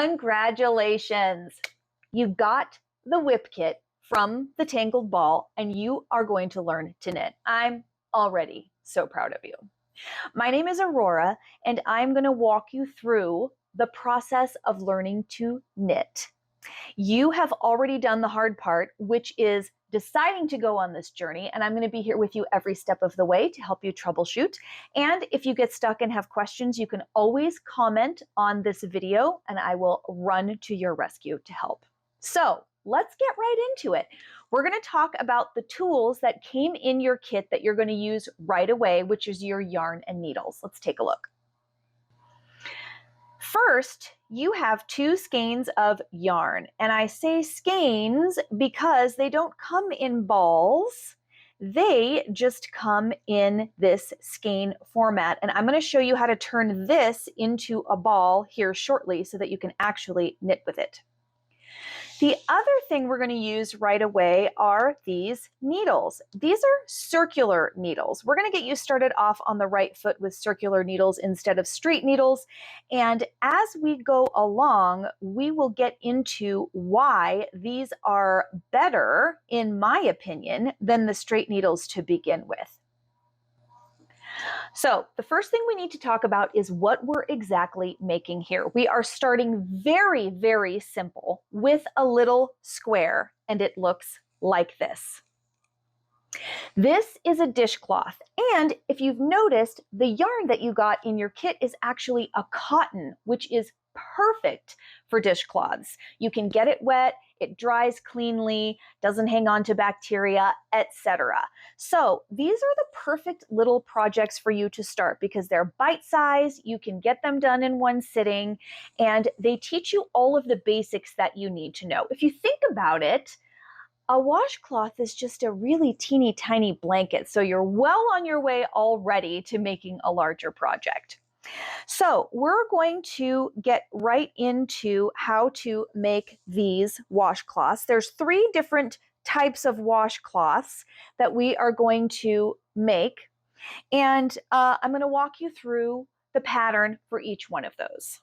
Congratulations! You got the WIP kit from the Tangled Ball and you are going to learn to knit. I'm already so proud of you. My name is Aurora and I'm going to walk you through the process of learning to knit. You have already done the hard part, which is deciding to go on this journey, and I'm going to be here with you every step of the way to help you troubleshoot. And if you get stuck and have questions, you can always comment on this video and I will run to your rescue to help. So let's get right into it. We're going to talk about the tools that came in your kit that you're going to use right away, which is your yarn and needles. Let's take a look. First, you have 2 skeins of yarn, and I say skeins because they don't come in balls. They just come in this skein format, and I'm going to show you how to turn this into a ball here shortly so that you can actually knit with it. The other thing we're going to use right away are these needles. These are circular needles. We're going to get you started off on the right foot with circular needles instead of straight needles. And as we go along, we will get into why these are better, in my opinion, than the straight needles to begin with. So the first thing we need to talk about is what we're exactly making here. We are starting very, very simple with a little square, and it looks like this. This is a dishcloth, and if you've noticed, the yarn that you got in your kit is actually a cotton, which is perfect for dishcloths. You can get it wet, it dries cleanly, doesn't hang on to bacteria, etc. So these are the perfect little projects for you to start because they're bite-sized, you can get them done in one sitting, and they teach you all of the basics that you need to know. If you think about it, a washcloth is just a really teeny tiny blanket, so you're well on your way already to making a larger project. So we're going to get right into how to make these washcloths. There's 3 different types of washcloths that we are going to make, and I'm going to walk you through the pattern for each one of those.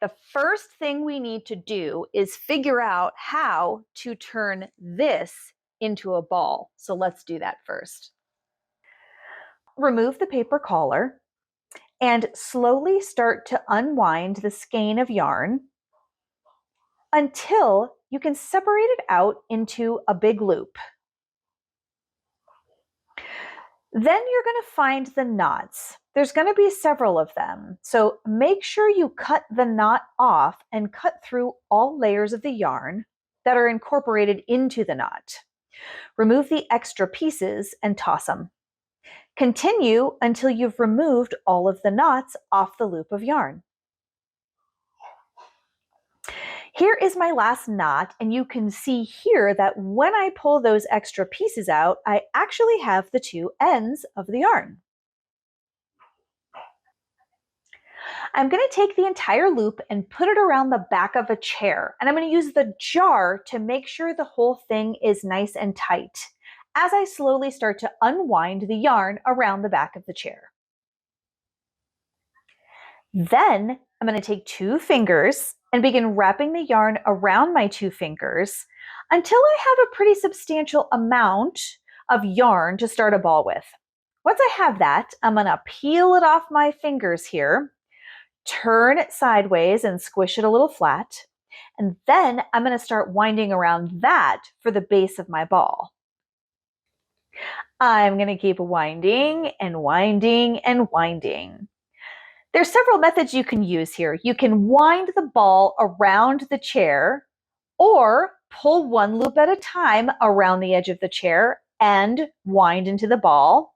The first thing we need to do is figure out how to turn this into a ball. So let's do that first. Remove the paper collar and slowly start to unwind the skein of yarn until you can separate it out into a big loop. Then you're going to find the knots. There's going to be several of them, so make sure you cut the knot off and cut through all layers of the yarn that are incorporated into the knot. Remove the extra pieces and toss them. Continue until you've removed all of the knots off the loop of yarn. Here is my last knot, and you can see here that when I pull those extra pieces out, I actually have the 2 ends of the yarn. I'm going to take the entire loop and put it around the back of a chair, and I'm going to use the jar to make sure the whole thing is nice and tight as I slowly start to unwind the yarn around the back of the chair. Then I'm going to take 2 fingers and begin wrapping the yarn around my 2 fingers until I have a pretty substantial amount of yarn to start a ball with. Once I have that, I'm going to peel it off my fingers here, turn it sideways and squish it a little flat, and then I'm going to start winding around that for the base of my ball. I'm going to keep winding and winding and winding. There's several methods you can use here. You can wind the ball around the chair or pull one loop at a time around the edge of the chair and wind into the ball.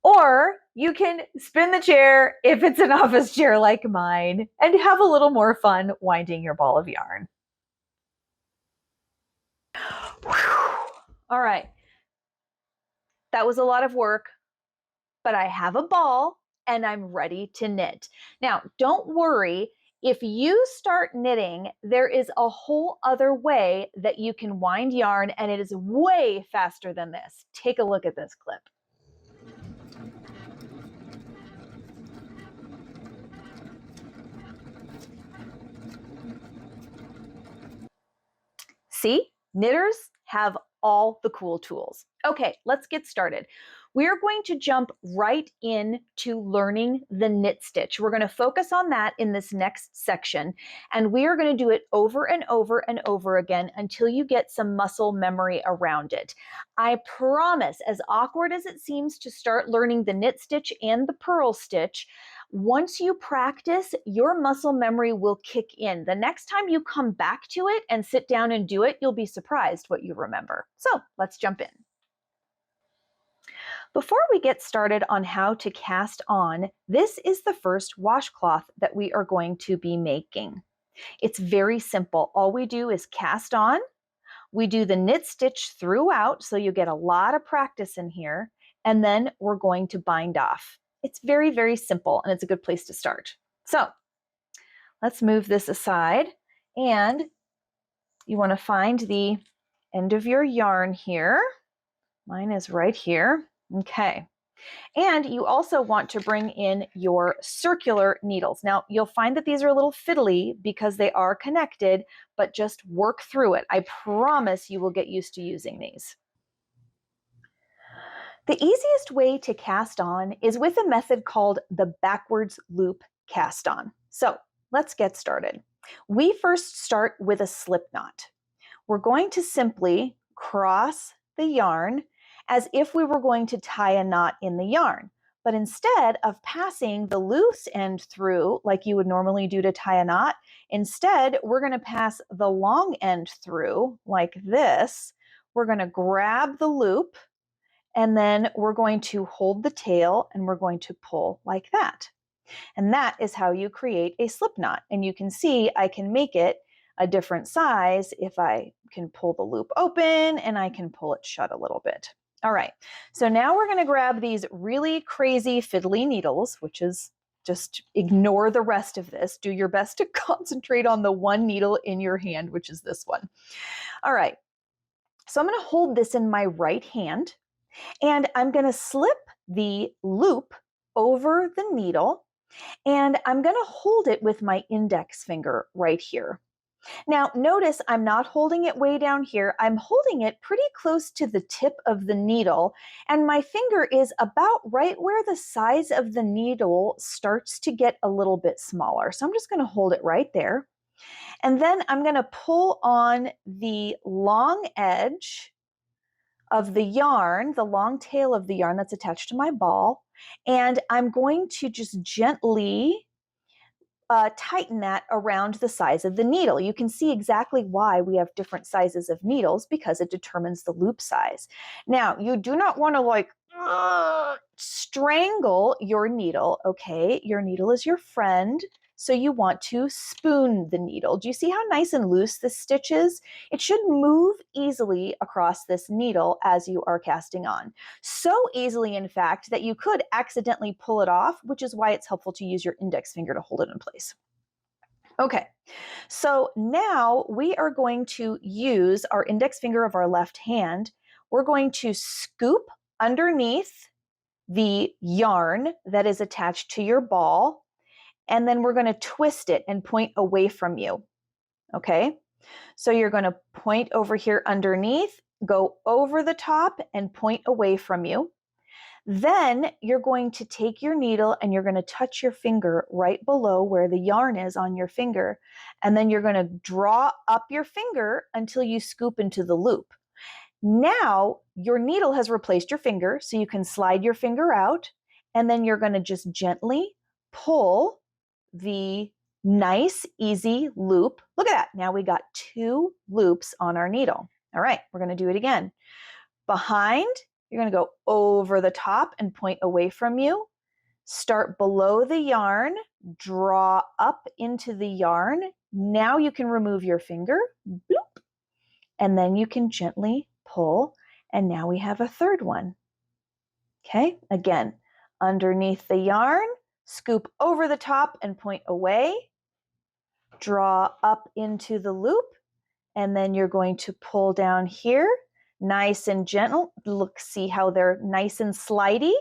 Or you can spin the chair if it's an office chair like mine and have a little more fun winding your ball of yarn. Whew. All right. That was a lot of work, but I have a ball and I'm ready to knit. Now, don't worry. If you start knitting, there is a whole other way that you can wind yarn, and it is way faster than this. Take a look at this clip. See, knitters have all the cool tools. Okay, let's get started. We're going to jump right into learning the knit stitch. We're going to focus on that in this next section, and we are going to do it over and over and over again until you get some muscle memory around it. I promise, as awkward as it seems to start learning the knit stitch and the purl stitch, once you practice, your muscle memory will kick in. The next time you come back to it and sit down and do it, you'll be surprised what you remember. So let's jump in. Before we get started on how to cast on, this is the first washcloth that we are going to be making. It's very simple. All we do is cast on. We do the knit stitch throughout, so you get a lot of practice in here, and then we're going to bind off. It's very, very simple, and it's a good place to start. So let's move this aside, and you want to find the end of your yarn here. Mine is right here. Okay. And you also want to bring in your circular needles. Now, you'll find that these are a little fiddly because they are connected, but just work through it. I promise you will get used to using these. The easiest way to cast on is with a method called the backwards loop cast on. So let's get started. We first start with a slip knot. We're going to simply cross the yarn as if we were going to tie a knot in the yarn. But instead of passing the loose end through like you would normally do to tie a knot, instead we're going to pass the long end through like this. We're going to grab the loop, and then we're going to hold the tail and we're going to pull like that. And that is how you create a slip knot. And you can see I can make it a different size if I can pull the loop open and I can pull it shut a little bit. All right, so now we're going to grab these really crazy fiddly needles, which is just ignore the rest of this. Do your best to concentrate on the one needle in your hand, which is this one. All right, so I'm going to hold this in my right hand, and I'm going to slip the loop over the needle, and I'm going to hold it with my index finger right here. Now, notice I'm not holding it way down here. I'm holding it pretty close to the tip of the needle, and my finger is about right where the size of the needle starts to get a little bit smaller. So I'm just going to hold it right there. And then I'm going to pull on the long edge of the yarn, the long tail of the yarn that's attached to my ball, and I'm going to just gently tighten that around the size of the needle. You can see exactly why we have different sizes of needles because it determines the loop size. Now, you do not want to like strangle your needle, okay? Your needle is your friend, so you want to spoon the needle. Do you see how nice and loose this stitch is? It should move easily across this needle as you are casting on. So easily, in fact, that you could accidentally pull it off, which is why it's helpful to use your index finger to hold it in place. Okay, so now we are going to use our index finger of our left hand. We're going to scoop underneath the yarn that is attached to your ball, and then we're going to twist it and point away from you. Okay, so you're going to point over here underneath, go over the top and point away from you. Then you're going to take your needle and you're going to touch your finger right below where the yarn is on your finger. And then you're going to draw up your finger until you scoop into the loop. Now your needle has replaced your finger, so you can slide your finger out, and then you're going to just gently pull the nice, easy loop. Look at that. Now we got 2 loops on our needle. All right, we're going to do it again. Behind, you're going to go over the top and point away from you. Start below the yarn, draw up into the yarn. Now you can remove your finger, bloop, and then you can gently pull, and now we have a third one. Okay, again, underneath the yarn, scoop over the top and point away, draw up into the loop, and then you're going to pull down here, nice and gentle. Look, see how they're nice and slidey.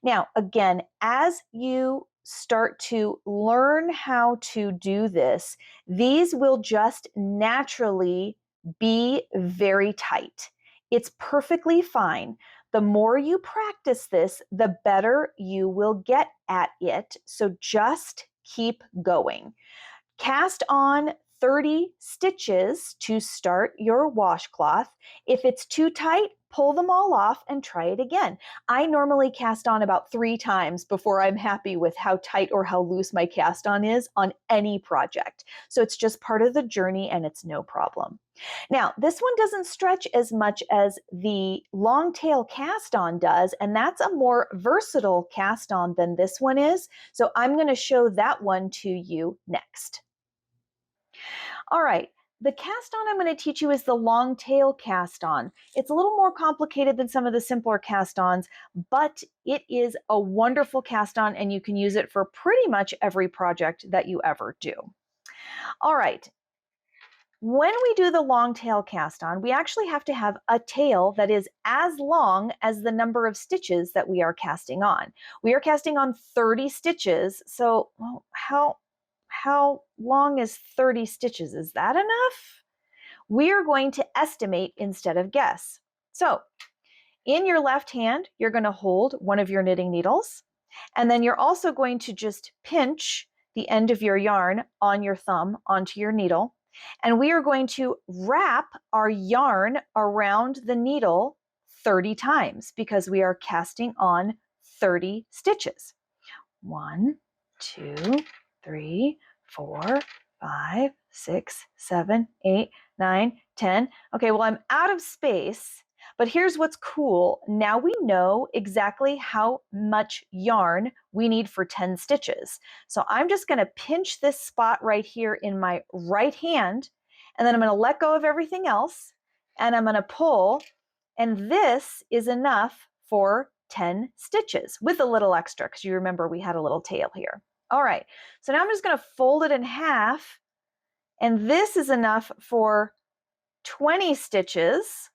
Now, again, as you start to learn how to do this, these will just naturally be very tight. It's perfectly fine. The more you practice this, the better you will get at it. So just keep going. Cast on 30 stitches to start your washcloth. If it's too tight, pull them all off and try it again. I normally cast on about 3 times before I'm happy with how tight or how loose my cast on is on any project. So it's just part of the journey and it's no problem. Now, this one doesn't stretch as much as the long tail cast on does, and that's a more versatile cast on than this one is. So I'm going to show that one to you next. All right, the cast on I'm going to teach you is the long tail cast on. It's a little more complicated than some of the simpler cast ons, but it is a wonderful cast on and you can use it for pretty much every project that you ever do. All right, when we do the long tail cast on, we actually have to have a tail that is as long as the number of stitches that we are casting on. We are casting on 30 stitches, so how long is 30 stitches? Is that enough? We are going to estimate instead of guess. So in your left hand, you're going to hold one of your knitting needles, and then you're also going to just pinch the end of your yarn on your thumb onto your needle, and we are going to wrap our yarn around the needle 30 times because we are casting on 30 stitches. 1, 2, 3, 4, 5, 6, 7, 8, 9, 10. Okay, well, I'm out of space, but here's what's cool. Now we know exactly how much yarn we need for 10 stitches. So I'm just going to pinch this spot right here in my right hand, and then I'm going to let go of everything else, and I'm going to pull, and this is enough for 10 stitches with a little extra because you remember we had a little tail here. All right, so now I'm just going to fold it in half, and this is enough for 20 stitches.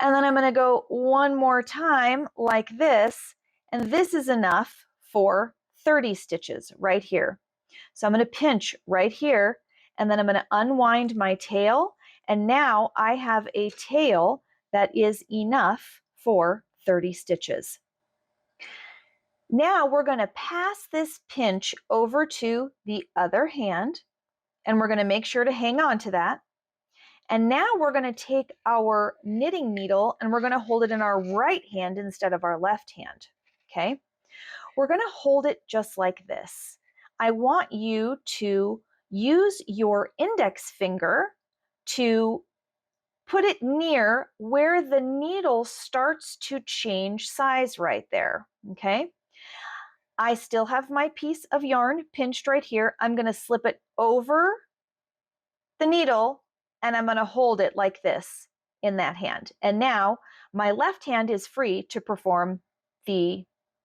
And then I'm going to go one more time like this, and this is enough for 30 stitches right here. So I'm going to pinch right here, and then I'm going to unwind my tail, and now I have a tail that is enough for 30 stitches. Now we're going to pass this pinch over to the other hand, and we're going to make sure to hang on to that. And now we're going to take our knitting needle and we're going to hold it in our right hand instead of our left hand. Okay? We're going to hold it just like this. I want you to use your index finger to put it near where the needle starts to change size right there. Okay? I still have my piece of yarn pinched right here. I'm going to slip it over the needle and I'm going to hold it like this in that hand. And now my left hand is free to perform the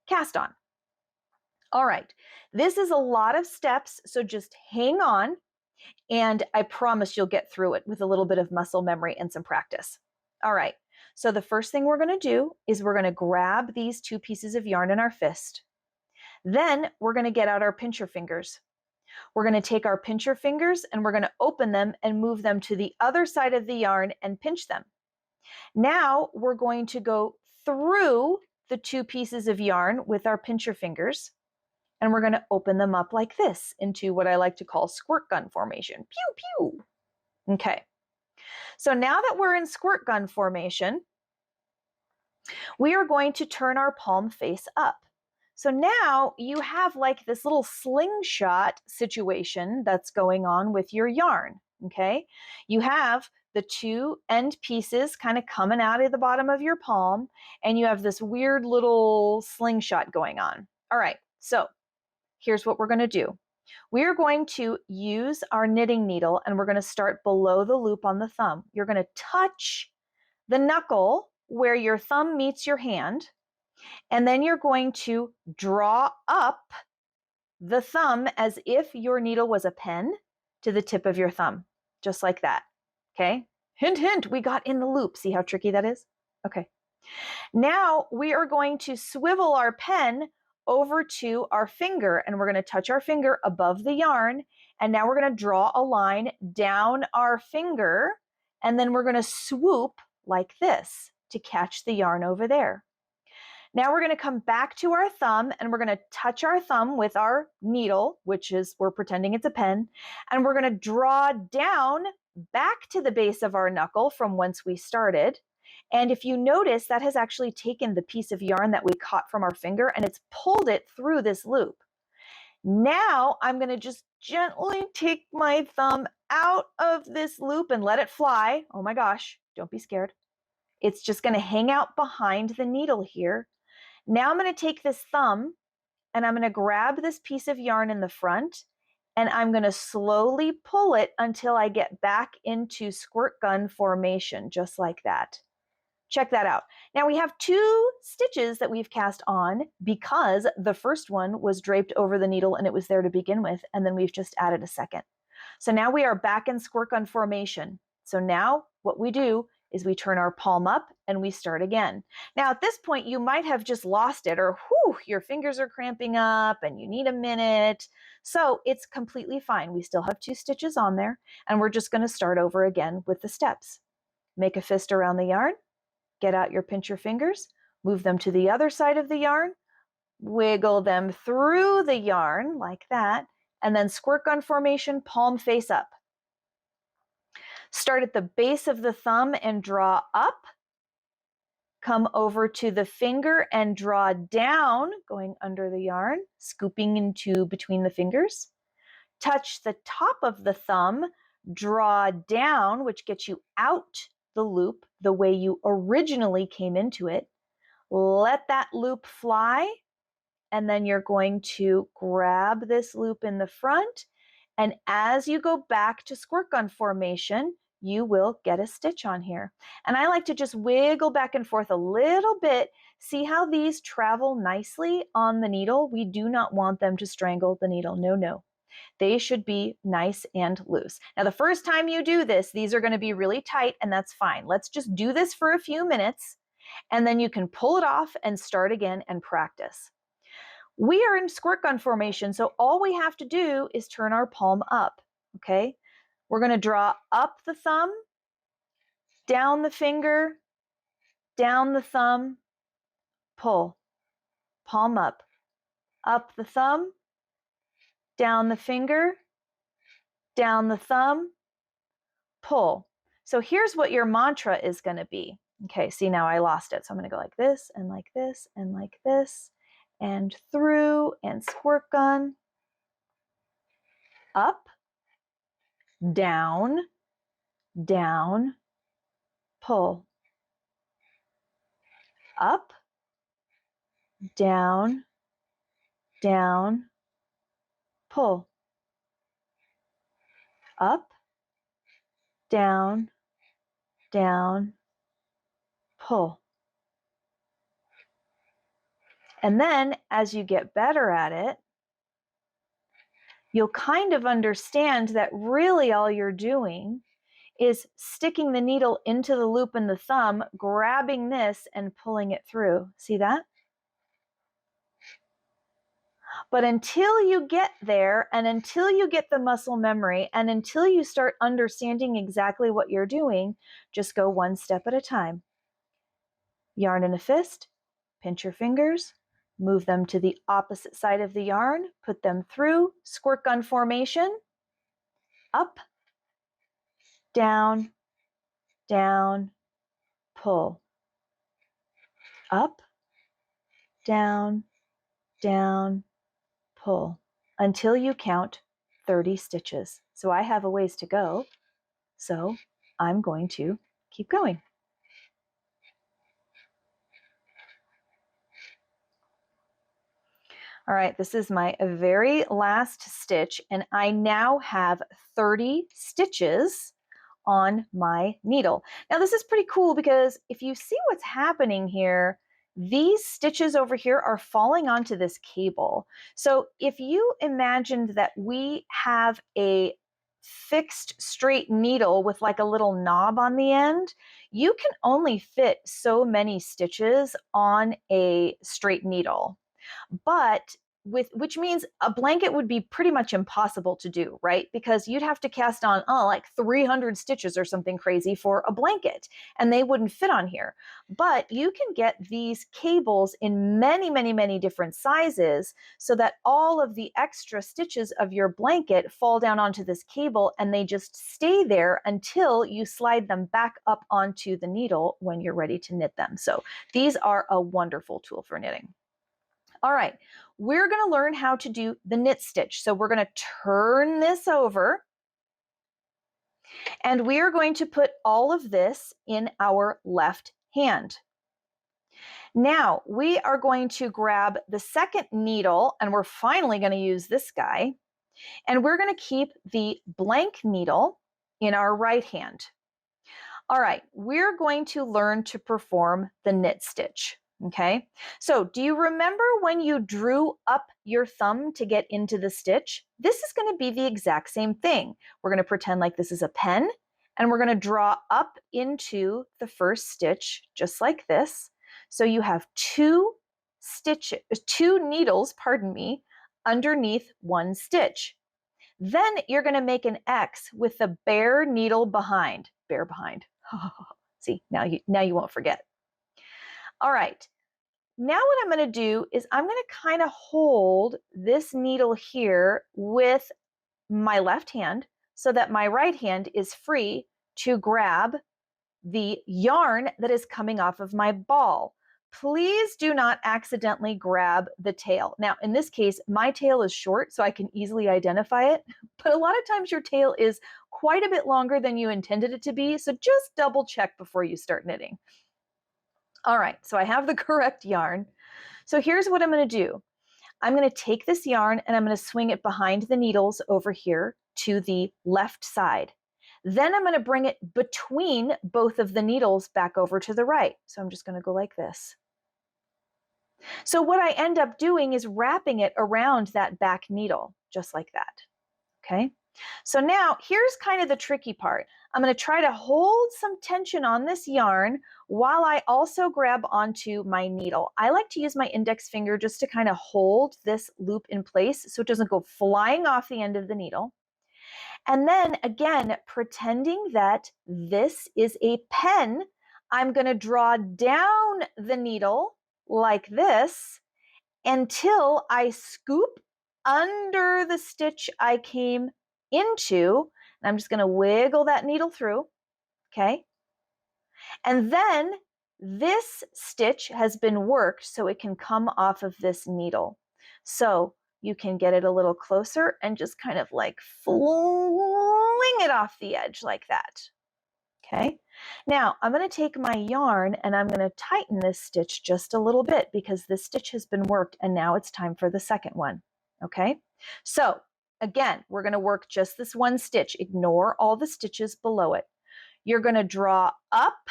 cast on. All right, this is a lot of steps, so just hang on, and I promise you'll get through it with a little bit of muscle memory and some practice. All right, so the first thing we're going to do is we're going to grab these 2 pieces of yarn in our fist. Then we're going to get out our pincher fingers. We're going to take our pincher fingers and we're going to open them and move them to the other side of the yarn and pinch them. Now we're going to go through the 2 pieces of yarn with our pincher fingers, and we're going to open them up like this into what I like to call squirt gun formation. Pew, pew. Okay. So now that we're in squirt gun formation, we are going to turn our palm face up. So now you have like this little slingshot situation that's going on with your yarn, okay? You have the 2 end pieces kind of coming out of the bottom of your palm, and you have this weird little slingshot going on. All right, so here's what we're going to do. We are going to use our knitting needle, and we're going to start below the loop on the thumb. You're going to touch the knuckle where your thumb meets your hand, and then you're going to draw up the thumb as if your needle was a pen to the tip of your thumb, just like that, okay? Hint, hint, we got in the loop. See how tricky that is? Okay. Now we are going to swivel our pen over to our finger, and we're going to touch our finger above the yarn, And now we're going to draw a line down our finger, and then we're going to swoop like this to catch the yarn over there. Now we're going to come back to our thumb, and we're going to touch our thumb with our needle, which is, we're pretending it's a pen, and we're going to draw down back to the base of our knuckle from whence we started. And if you notice, that has actually taken the piece of yarn that we caught from our finger and it's pulled it through this loop. Now I'm going to just gently take my thumb out of this loop and let it fly. Oh my gosh, don't be scared. It's just going to hang out behind the needle here. Now I'm going to take this thumb and I'm going to grab this piece of yarn in the front, and I'm going to slowly pull it until I get back into squirt gun formation, just like that. Check that out. Now we have 2 stitches that we've cast on because the first one was draped over the needle and it was there to begin with, and then we've just added a second. So now we are back in squirt gun formation. So now what we do is we turn our palm up and we start again. Now at this point you might have just lost it, or your fingers are cramping up and you need a minute. So it's completely fine. We still have 2 stitches on there, and we're just going to start over again with the steps. Make a fist around the yarn. Get out your pincher fingers, move them to the other side of the yarn, wiggle them through the yarn like that, and then squirt gun formation, palm face up. Start at the base of the thumb and draw up. Come over to the finger and draw down, going under the yarn, scooping into between the fingers. Touch the top of the thumb, draw down, which gets you out the loop the way you originally came into it. Let that loop fly, and then you're going to grab this loop in the front, and as you go back to squirt gun formation, you will get a stitch on here. And I like to just wiggle back and forth a little bit. See how these travel nicely on the needle? We do not want them to strangle the needle. No, no. They should be nice and loose. Now, the first time you do this, these are going to be really tight, and that's fine. Let's just do this for a few minutes, and then you can pull it off and start again and practice. We are in squirt gun formation, so all we have to do is turn our palm up, okay? We're going to draw up the thumb, down the finger, down the thumb, pull, palm up the thumb, down the finger, down the thumb, pull. So here's what your mantra is going to be. Okay, see, now I lost it. So I'm going to go like this and like this and like this and through and squirt gun, up, down, down, pull, up, down, down, pull, up, down, down, pull. And then as you get better at it, you'll kind of understand that really all you're doing is sticking the needle into the loop in the thumb, grabbing this and pulling it through. See that? But until you get there, and until you get the muscle memory, and until you start understanding exactly what you're doing, just go one step at a time. Yarn in a fist, pinch your fingers, move them to the opposite side of the yarn, put them through, squirt gun formation, up, down, down, pull, up, down, down, pull, until you count 30 stitches. So I have a ways to go, so I'm going to keep going. All right, this is my very last stitch, and I now have 30 stitches on my needle. Now this is pretty cool because if you see what's happening here, these stitches over here are falling onto this cable. So if you imagined that we have a fixed straight needle with like a little knob on the end, you can only fit so many stitches on a straight needle. But which means a blanket would be pretty much impossible to do, right? Because you'd have to cast on, like 300 stitches or something crazy for a blanket, and they wouldn't fit on here. But you can get these cables in many, many, many different sizes so that all of the extra stitches of your blanket fall down onto this cable and they just stay there until you slide them back up onto the needle when you're ready to knit them. So these are a wonderful tool for knitting. All right, we're going to learn how to do the knit stitch. So we're going to turn this over and we are going to put all of this in our left hand. Now we are going to grab the second needle, and we're finally going to use this guy, and we're going to keep the blank needle in our right hand. All right, we're going to learn to perform the knit stitch. Okay, so do you remember when you drew up your thumb to get into the stitch? This is going to be the exact same thing. We're going to pretend like this is a pen, and we're going to draw up into the first stitch just like this. So you have two needles, underneath one stitch. Then you're going to make an X with the bare needle behind. See, now you won't forget. All right, now what I'm going to do is I'm going to kind of hold this needle here with my left hand so that my right hand is free to grab the yarn that is coming off of my ball. Please do not accidentally grab the tail. Now, in this case, my tail is short, so I can easily identify it, but a lot of times your tail is quite a bit longer than you intended it to be, so just double check before you start knitting. All right, so I have the correct yarn. So here's what I'm going to do. I'm going to take this yarn and I'm going to swing it behind the needles over here to the left side. Then I'm going to bring it between both of the needles back over to the right. So I'm just going to go like this. So what I end up doing is wrapping it around that back needle, just like that. Okay? So now here's kind of the tricky part. I'm going to try to hold some tension on this yarn while I also grab onto my needle. I like to use my index finger just to kind of hold this loop in place so it doesn't go flying off the end of the needle. And then again, pretending that this is a pen, I'm going to draw down the needle like this until I scoop under the stitch I came into. And I'm just going to wiggle that needle through, okay? And then this stitch has been worked so it can come off of this needle. So you can get it a little closer and just kind of like fling it off the edge like that. Okay, now I'm going to take my yarn and I'm going to tighten this stitch just a little bit because this stitch has been worked and now it's time for the second one. Okay, so again, we're going to work just this one stitch. Ignore all the stitches below it. You're going to draw up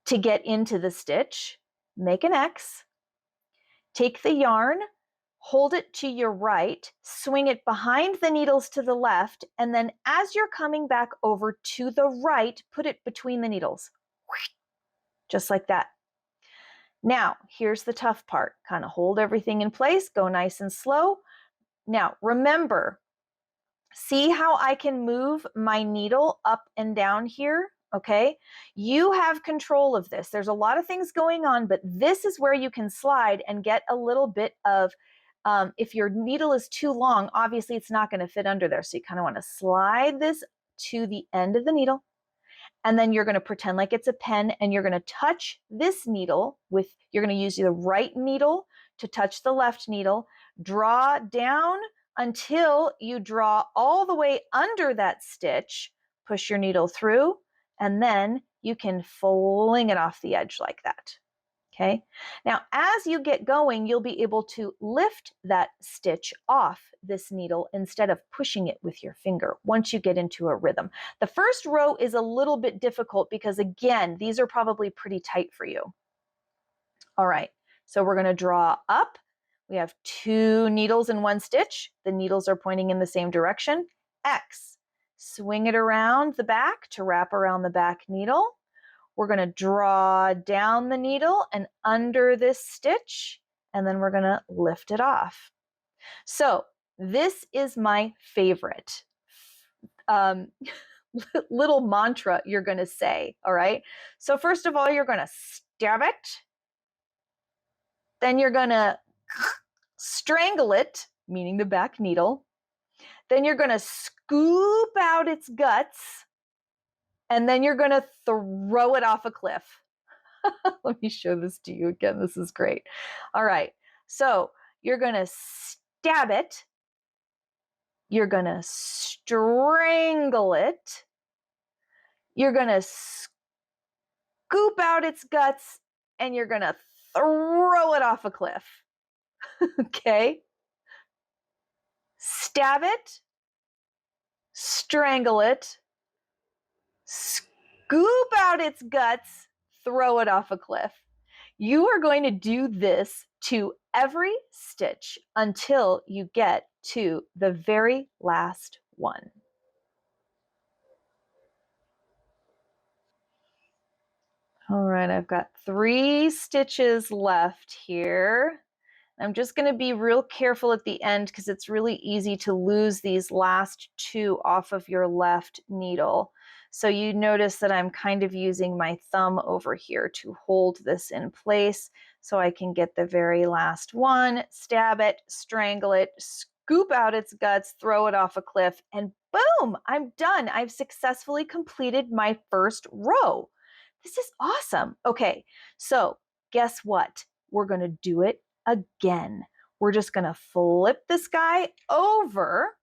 to get into the stitch, make an X, take the yarn, hold it to your right, swing it behind the needles to the left, and then as you're coming back over to the right, put it between the needles, just like that. Now, here's the tough part. Kind of hold everything in place, go nice and slow. Now, remember, see how I can move my needle up and down here? Okay, you have control of this. There's a lot of things going on, but this is where you can slide and get a little bit of if your needle is too long, obviously it's not going to fit under there. So you kind of want to slide this to the end of the needle. And then you're going to pretend like it's a pen and you're going to touch this needle with, you're going to use the right needle to touch the left needle. Draw down until you draw all the way under that stitch. Push your needle through and then you can fling it off the edge like that. Okay, now as you get going, you'll be able to lift that stitch off this needle instead of pushing it with your finger once you get into a rhythm. The first row is a little bit difficult because again, these are probably pretty tight for you. All right, so we're going to draw up. We have two needles in one stitch. The needles are pointing in the same direction. X, swing it around the back to wrap around the back needle. We're going to draw down the needle and under this stitch and then we're gonna lift it off. So this is my favorite little mantra you're gonna say, all right? So first of all, you're gonna stab it, then you're gonna strangle it, meaning the back needle, then you're gonna scoop out its guts, and then you're gonna throw it off a cliff. Let me show this to you again. This is great. All right. So you're going to stab it. You're going to strangle it. You're going to scoop out its guts, and you're going to throw it off a cliff. Okay? Stab it. Strangle it. Scoop out its guts. Throw it off a cliff. You are going to do this to every stitch until you get to the very last one. All right, I've got 3 stitches left here. I'm just going to be real careful at the end because it's really easy to lose these last 2 off of your left needle. So you notice that I'm kind of using my thumb over here to hold this in place so I can get the very last one, stab it, strangle it, scoop out its guts, throw it off a cliff, and boom, I'm done. I've successfully completed my first row. This is awesome. Okay, so guess what? We're going to do it again. We're just going to flip this guy over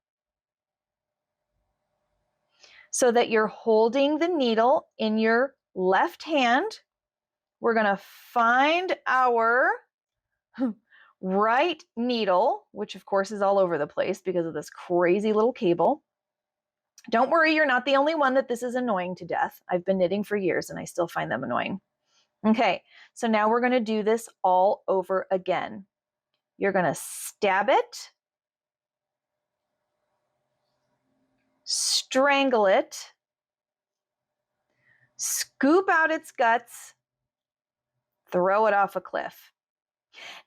so that you're holding the needle in your left hand. We're going to find our right needle, which of course is all over the place because of this crazy little cable. Don't worry, you're not the only one that this is annoying to death. I've been knitting for years and I still find them annoying. Okay, so now we're going to do this all over again. You're going to stab it, strangle it, scoop out its guts, throw it off a cliff.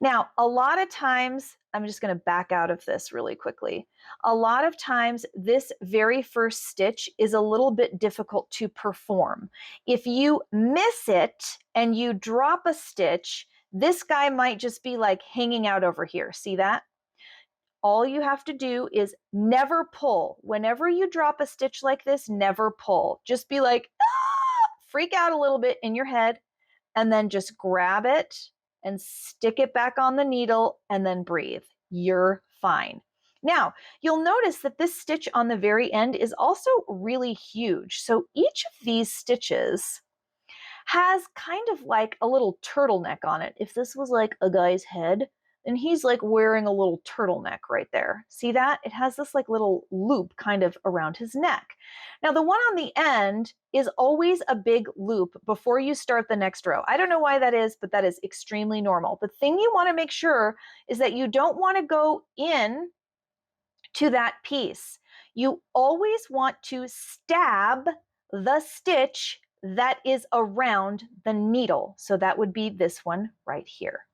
Now, a lot of times, I'm just going to back out of this really quickly. A lot of times, this very first stitch is a little bit difficult to perform. If you miss it and you drop a stitch, this guy might just be like hanging out over here. See that? All you have to do is never pull. Whenever you drop a stitch like this, never pull. Just be like, ah! Freak out a little bit in your head, and then just grab it and stick it back on the needle and then breathe. You're fine. Now, you'll notice that this stitch on the very end is also really huge. So each of these stitches has kind of like a little turtleneck on it. If this was like a guy's head, then he's like wearing a little turtleneck right there. See that? It has this like little loop kind of around his neck. Now the one on the end is always a big loop before you start the next row. I don't know why that is, but that is extremely normal. The thing you want to make sure is that you don't want to go in to that piece. You always want to stab the stitch that is around the needle. So that would be this one right here.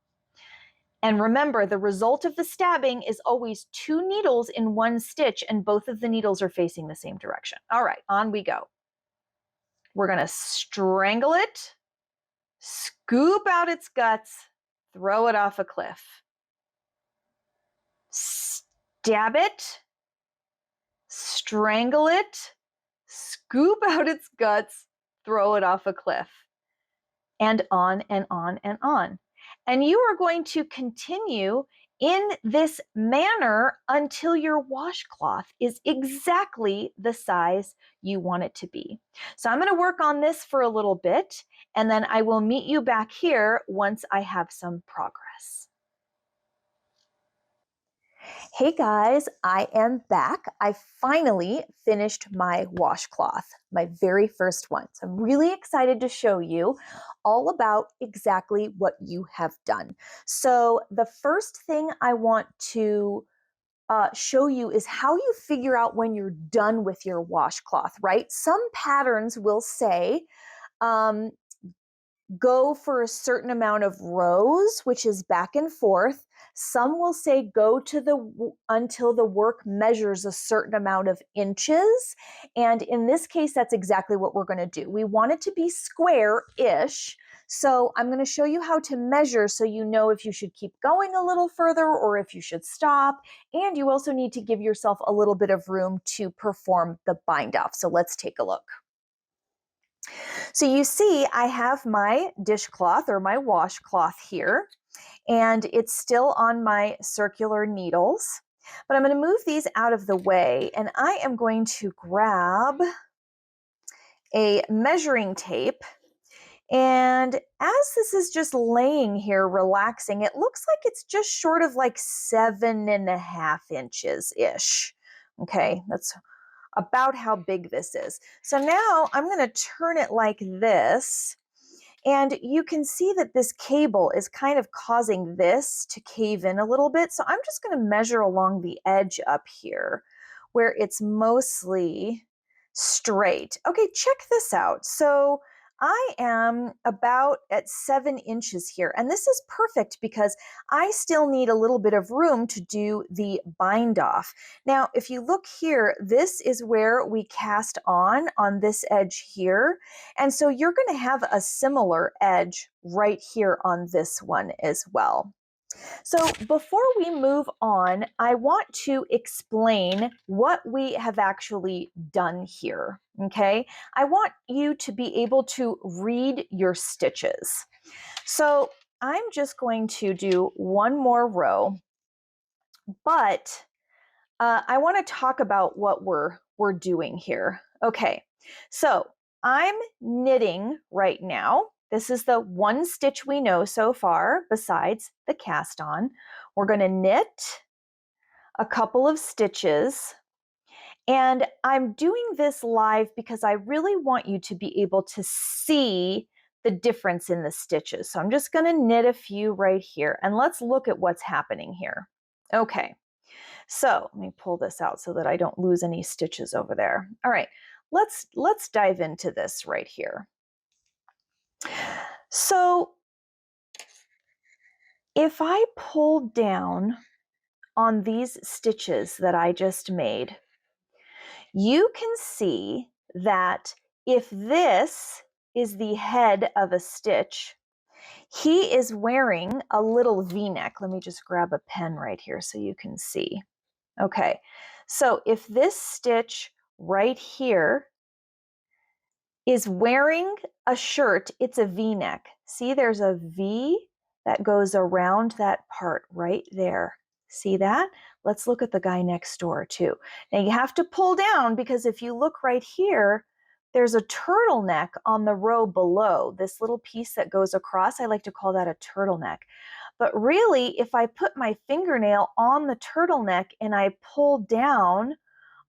And remember, the result of the stabbing is always 2 needles in one stitch, and both of the needles are facing the same direction. All right, on we go. We're going to strangle it, scoop out its guts, throw it off a cliff. Stab it, strangle it, scoop out its guts, throw it off a cliff. And on and on and on. And you are going to continue in this manner until your washcloth is exactly the size you want it to be. So I'm going to work on this for a little bit, and then I will meet you back here once I have some progress. Hey guys, I am back. I finally finished my washcloth, my very first one. So I'm really excited to show you all about exactly what you have done. So the first thing I want to show you is how you figure out when you're done with your washcloth, right? Some patterns will say, go for a certain amount of rows, which is back and forth. Some will say go to until the work measures a certain amount of inches. And in this case, that's exactly what we're going to do. We want it to be square-ish. So I'm going to show you how to measure so you know if you should keep going a little further or if you should stop. And you also need to give yourself a little bit of room to perform the bind off. So let's take a look. So you see, I have my dishcloth or my washcloth here, and it's still on my circular needles. But I'm going to move these out of the way, and I am going to grab a measuring tape. And as this is just laying here relaxing, it looks like it's just short of like 7.5 inches-ish. Okay, that's about how big this is. So now I'm going to turn it like this, and you can see that this cable is kind of causing this to cave in a little bit. So I'm just going to measure along the edge up here where it's mostly straight. Okay, check this out. So I am about at 7 inches here, and this is perfect because I still need a little bit of room to do the bind off. Now, if you look here, this is where we cast on this edge here, and so you're going to have a similar edge right here on this one as well. So before we move on, I want to explain what we have actually done here, okay? I want you to be able to read your stitches. So I'm just going to do one more row, but I want to talk about what we're doing here. Okay, so I'm knitting right now. This is the one stitch we know so far besides the cast on. We're going to knit a couple of stitches, and I'm doing this live because I really want you to be able to see the difference in the stitches. So I'm just going to knit a few right here, and let's look at what's happening here. Okay, so let me pull this out so that I don't lose any stitches over there. All right, let's dive into this right here. So if I pull down on these stitches that I just made, you can see that if this is the head of a stitch, he is wearing a little V-neck. Let me just grab a pen right here so you can see. Okay, so if this stitch right here is wearing a shirt, it's a V-neck. See, there's a V that goes around that part right there. See that? Let's look at the guy next door too. Now you have to pull down because if you look right here, there's a turtleneck on the row below. This little piece that goes across, I like to call that a turtleneck. But really, if I put my fingernail on the turtleneck and I pull down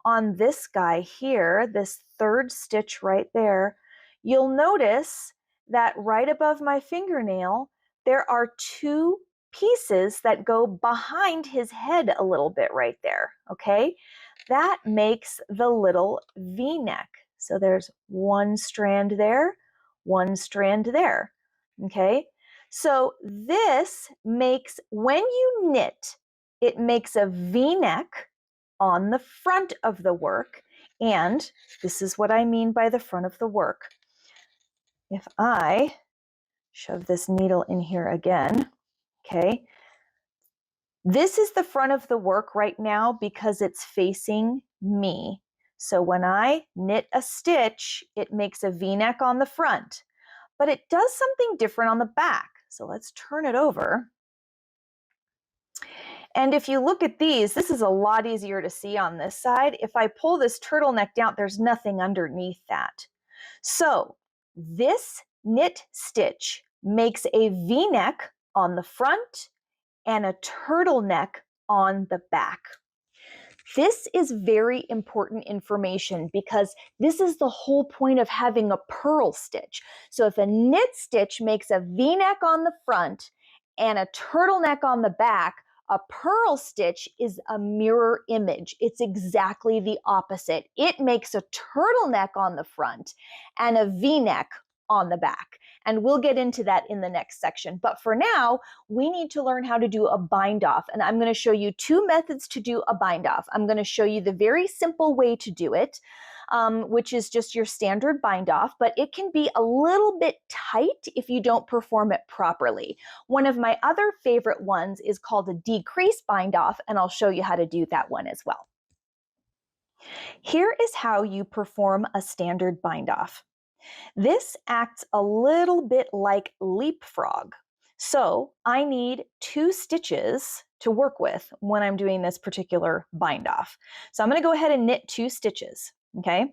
on this guy here, this third stitch right there, you'll notice that right above my fingernail, there are two pieces that go behind his head a little bit right there, okay? That makes the little V-neck. So there's one strand there, one strand there, okay? So this makes, when you knit, it makes a V-neck on the front of the work. And this is what I mean by the front of the work. If I shove this needle in here again, okay, this is the front of the work right now because it's facing me. So when I knit a stitch, it makes a V-neck on the front, but it does something different on the back. So let's turn it over. And if you look at these, this is a lot easier to see on this side. If I pull this turtleneck down, there's nothing underneath that. So this knit stitch makes a V-neck on the front and a turtleneck on the back. This is very important information because this is the whole point of having a purl stitch. So if a knit stitch makes a V-neck on the front and a turtleneck on the back, a purl stitch is a mirror image. It's exactly the opposite. It makes a turtleneck on the front and a V-neck on the back. And we'll get into that in the next section. But for now, we need to learn how to do a bind off. And I'm going to show you two methods to do a bind off. I'm going to show you the very simple way to do it, which is just your standard bind off, but it can be a little bit tight if you don't perform it properly. One of my other favorite ones is called a decrease bind off, and I'll show you how to do that one as well. Here is how you perform a standard bind off. This acts a little bit like leapfrog. So I need 2 stitches to work with when I'm doing this particular bind off. So I'm going to go ahead and knit 2 stitches. Okay.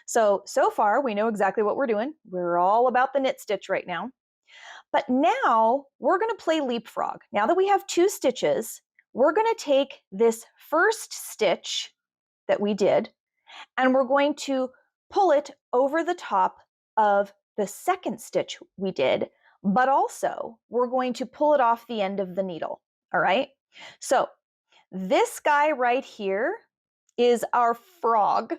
So far we know exactly what we're doing. We're all about the knit stitch right now. But now we're going to play leapfrog. Now that we have 2 stitches, we're going to take this first stitch that we did, and we're going to pull it over the top of the second stitch we did, but also we're going to pull it off the end of the needle. All right. So this guy right here is our frog.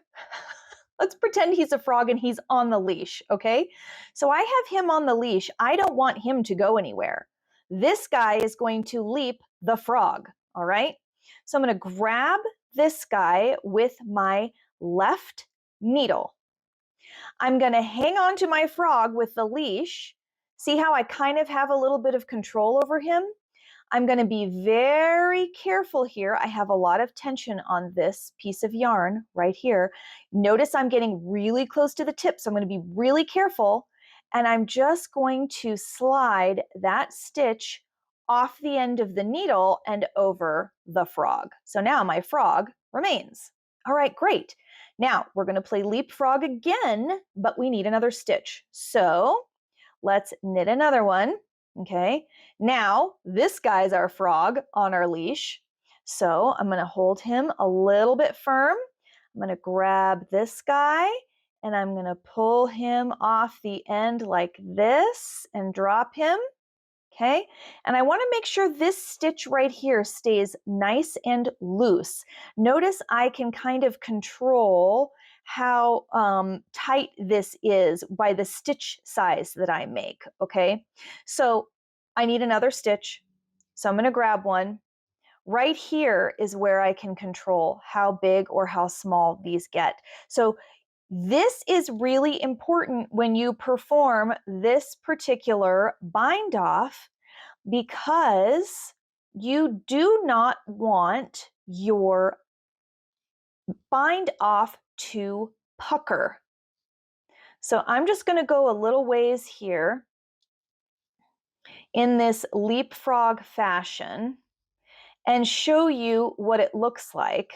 Let's pretend he's a frog and he's on the leash. Okay. So I have him on the leash. I don't want him to go anywhere. This guy is going to leap the frog. All right. So I'm going to grab this guy with my left needle. I'm going to hang on to my frog with the leash. See how I kind of have a little bit of control over him? I'm going to be very careful here. I have a lot of tension on this piece of yarn right here. Notice I'm getting really close to the tip, so I'm going to be really careful. And I'm just going to slide that stitch off the end of the needle and over the frog. So now my frog remains. All right, great. Now we're going to play leapfrog again, but we need another stitch. So let's knit another one. Okay, now this guy's our frog on our leash. So I'm going to hold him a little bit firm. I'm going to grab this guy and I'm going to pull him off the end like this and drop him. Okay, and I want to make sure this stitch right here stays nice and loose. Notice I can kind of control how tight this is by the stitch size that I make. Okay, so I need another stitch. So I'm going to grab one. Right here is where I can control how big or how small these get. So this is really important when you perform this particular bind off, because you do not want your bind off to pucker. So I'm just going to go a little ways here in this leapfrog fashion and show you what it looks like.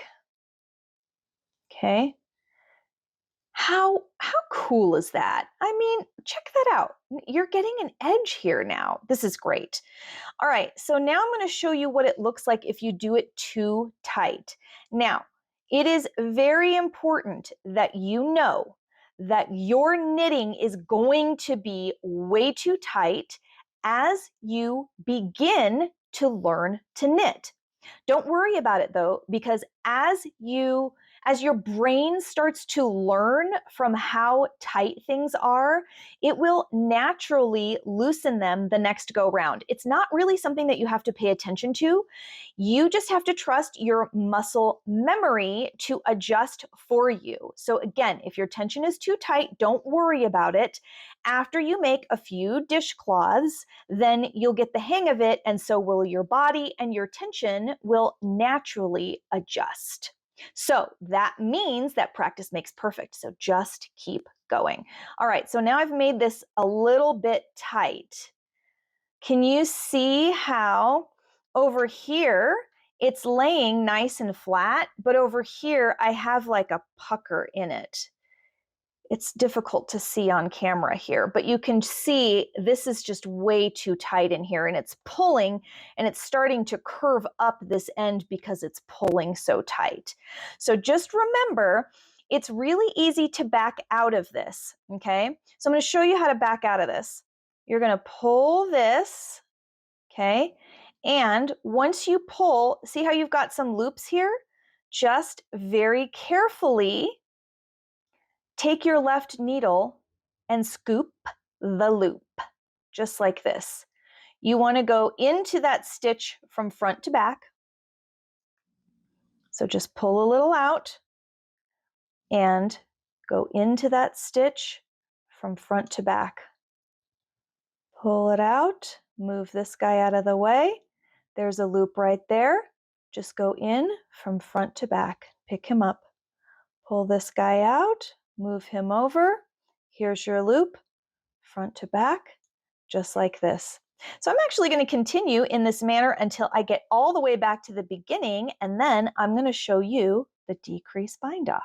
Okay. How cool is that? I mean, check that out. You're getting an edge here now. This is great. All right, so now I'm going to show you what it looks like if you do it too tight. Now, it is very important that you know that your knitting is going to be way too tight as you begin to learn to knit. Don't worry about it though, because as your brain starts to learn from how tight things are, it will naturally loosen them the next go round. It's not really something that you have to pay attention to. You just have to trust your muscle memory to adjust for you. So again, if your tension is too tight, don't worry about it. After you make a few dishcloths, then you'll get the hang of it, and so will your body, and your tension will naturally adjust. So that means that practice makes perfect. So just keep going. All right, so now I've made this a little bit tight. Can you see how over here it's laying nice and flat, but over here I have like a pucker in it? It's difficult to see on camera here, but you can see this is just way too tight in here, and it's pulling and it's starting to curve up this end because it's pulling so tight. So just remember, it's really easy to back out of this, okay? So I'm going to show you how to back out of this. You're going to pull this, okay? And once you pull, see how you've got some loops here? Just very carefully take your left needle and scoop the loop, just like this. You want to go into that stitch from front to back. So just pull a little out and go into that stitch from front to back. Pull it out, move this guy out of the way. There's a loop right there. Just go in from front to back, pick him up. Pull this guy out, move him over. Here's your loop, front to back, just like this. So I'm actually going to continue in this manner until I get all the way back to the beginning, and then I'm going to show you the decrease bind off.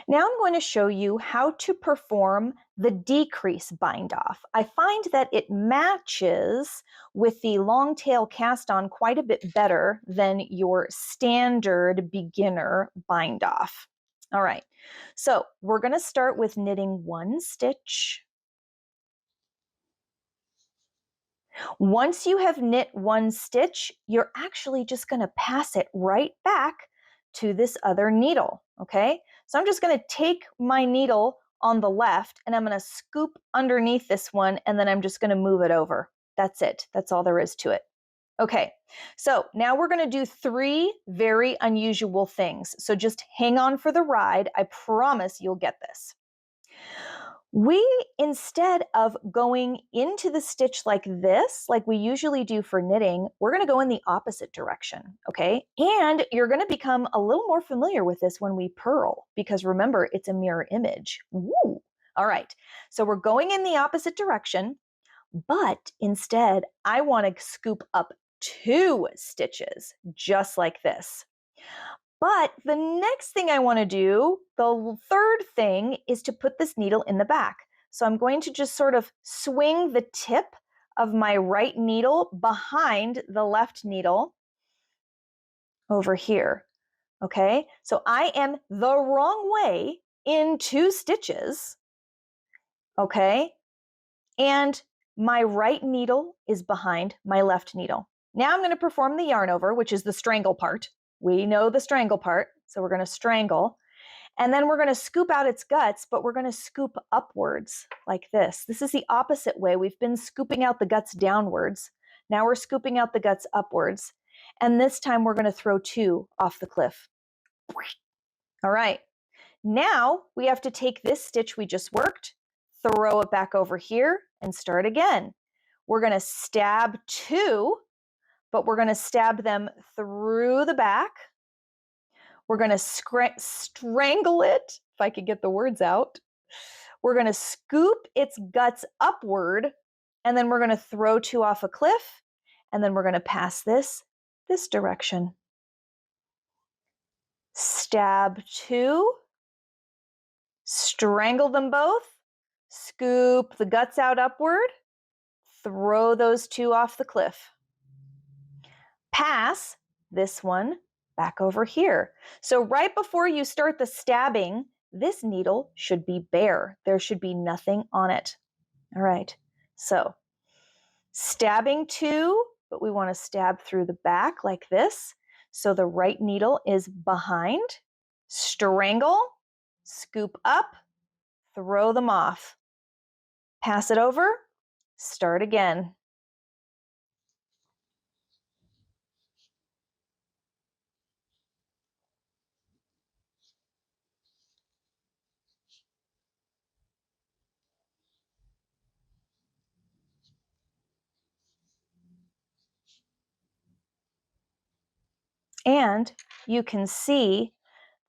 Now I'm going to show you how to perform the decrease bind off. I find that it matches with the long tail cast on quite a bit better than your standard beginner bind off. All right, so we're going to start with knitting one stitch. Once you have knit one stitch, you're actually just going to pass it right back to this other needle, okay? So I'm just going to take my needle on the left and I'm going to scoop underneath this one and then I'm just going to move it over. That's it. That's all there is to it. Okay, so now we're going to do three very unusual things. So just hang on for the ride. I promise you'll get this. We, instead of going into the stitch like this, like we usually do for knitting, we're going to go in the opposite direction, okay? And you're going to become a little more familiar with this when we purl, because remember, it's a mirror image. Woo! All right, so we're going in the opposite direction, but instead, I want to scoop up 2 stitches, just like this. But the next thing I want to do, the third thing, is to put this needle in the back. So I'm going to just sort of swing the tip of my right needle behind the left needle over here. Okay, so I am the wrong way in 2 stitches. Okay, and my right needle is behind my left needle. Now I'm going to perform the yarn over, which is the strangle part. We know the strangle part, so we're going to strangle. And then we're going to scoop out its guts, but we're going to scoop upwards like this. This is the opposite way. We've been scooping out the guts downwards. Now we're scooping out the guts upwards. And this time we're going to throw 2 off the cliff. All right. Now we have to take this stitch we just worked, throw it back over here, and start again. We're going to stab 2, but we're going to stab them through the back. We're going to strangle it, if I could get the words out. We're going to scoop its guts upward, and then we're going to throw 2 off a cliff, and then we're going to pass this direction. Stab 2, strangle them both, scoop the guts out upward, throw those 2 off the cliff. Pass this one back over here. So right before you start the stabbing, this needle should be bare. There should be nothing on it. All right, so stabbing 2, but we want to stab through the back like this. So the right needle is behind, strangle, scoop up, throw them off. Pass it over, start again. And you can see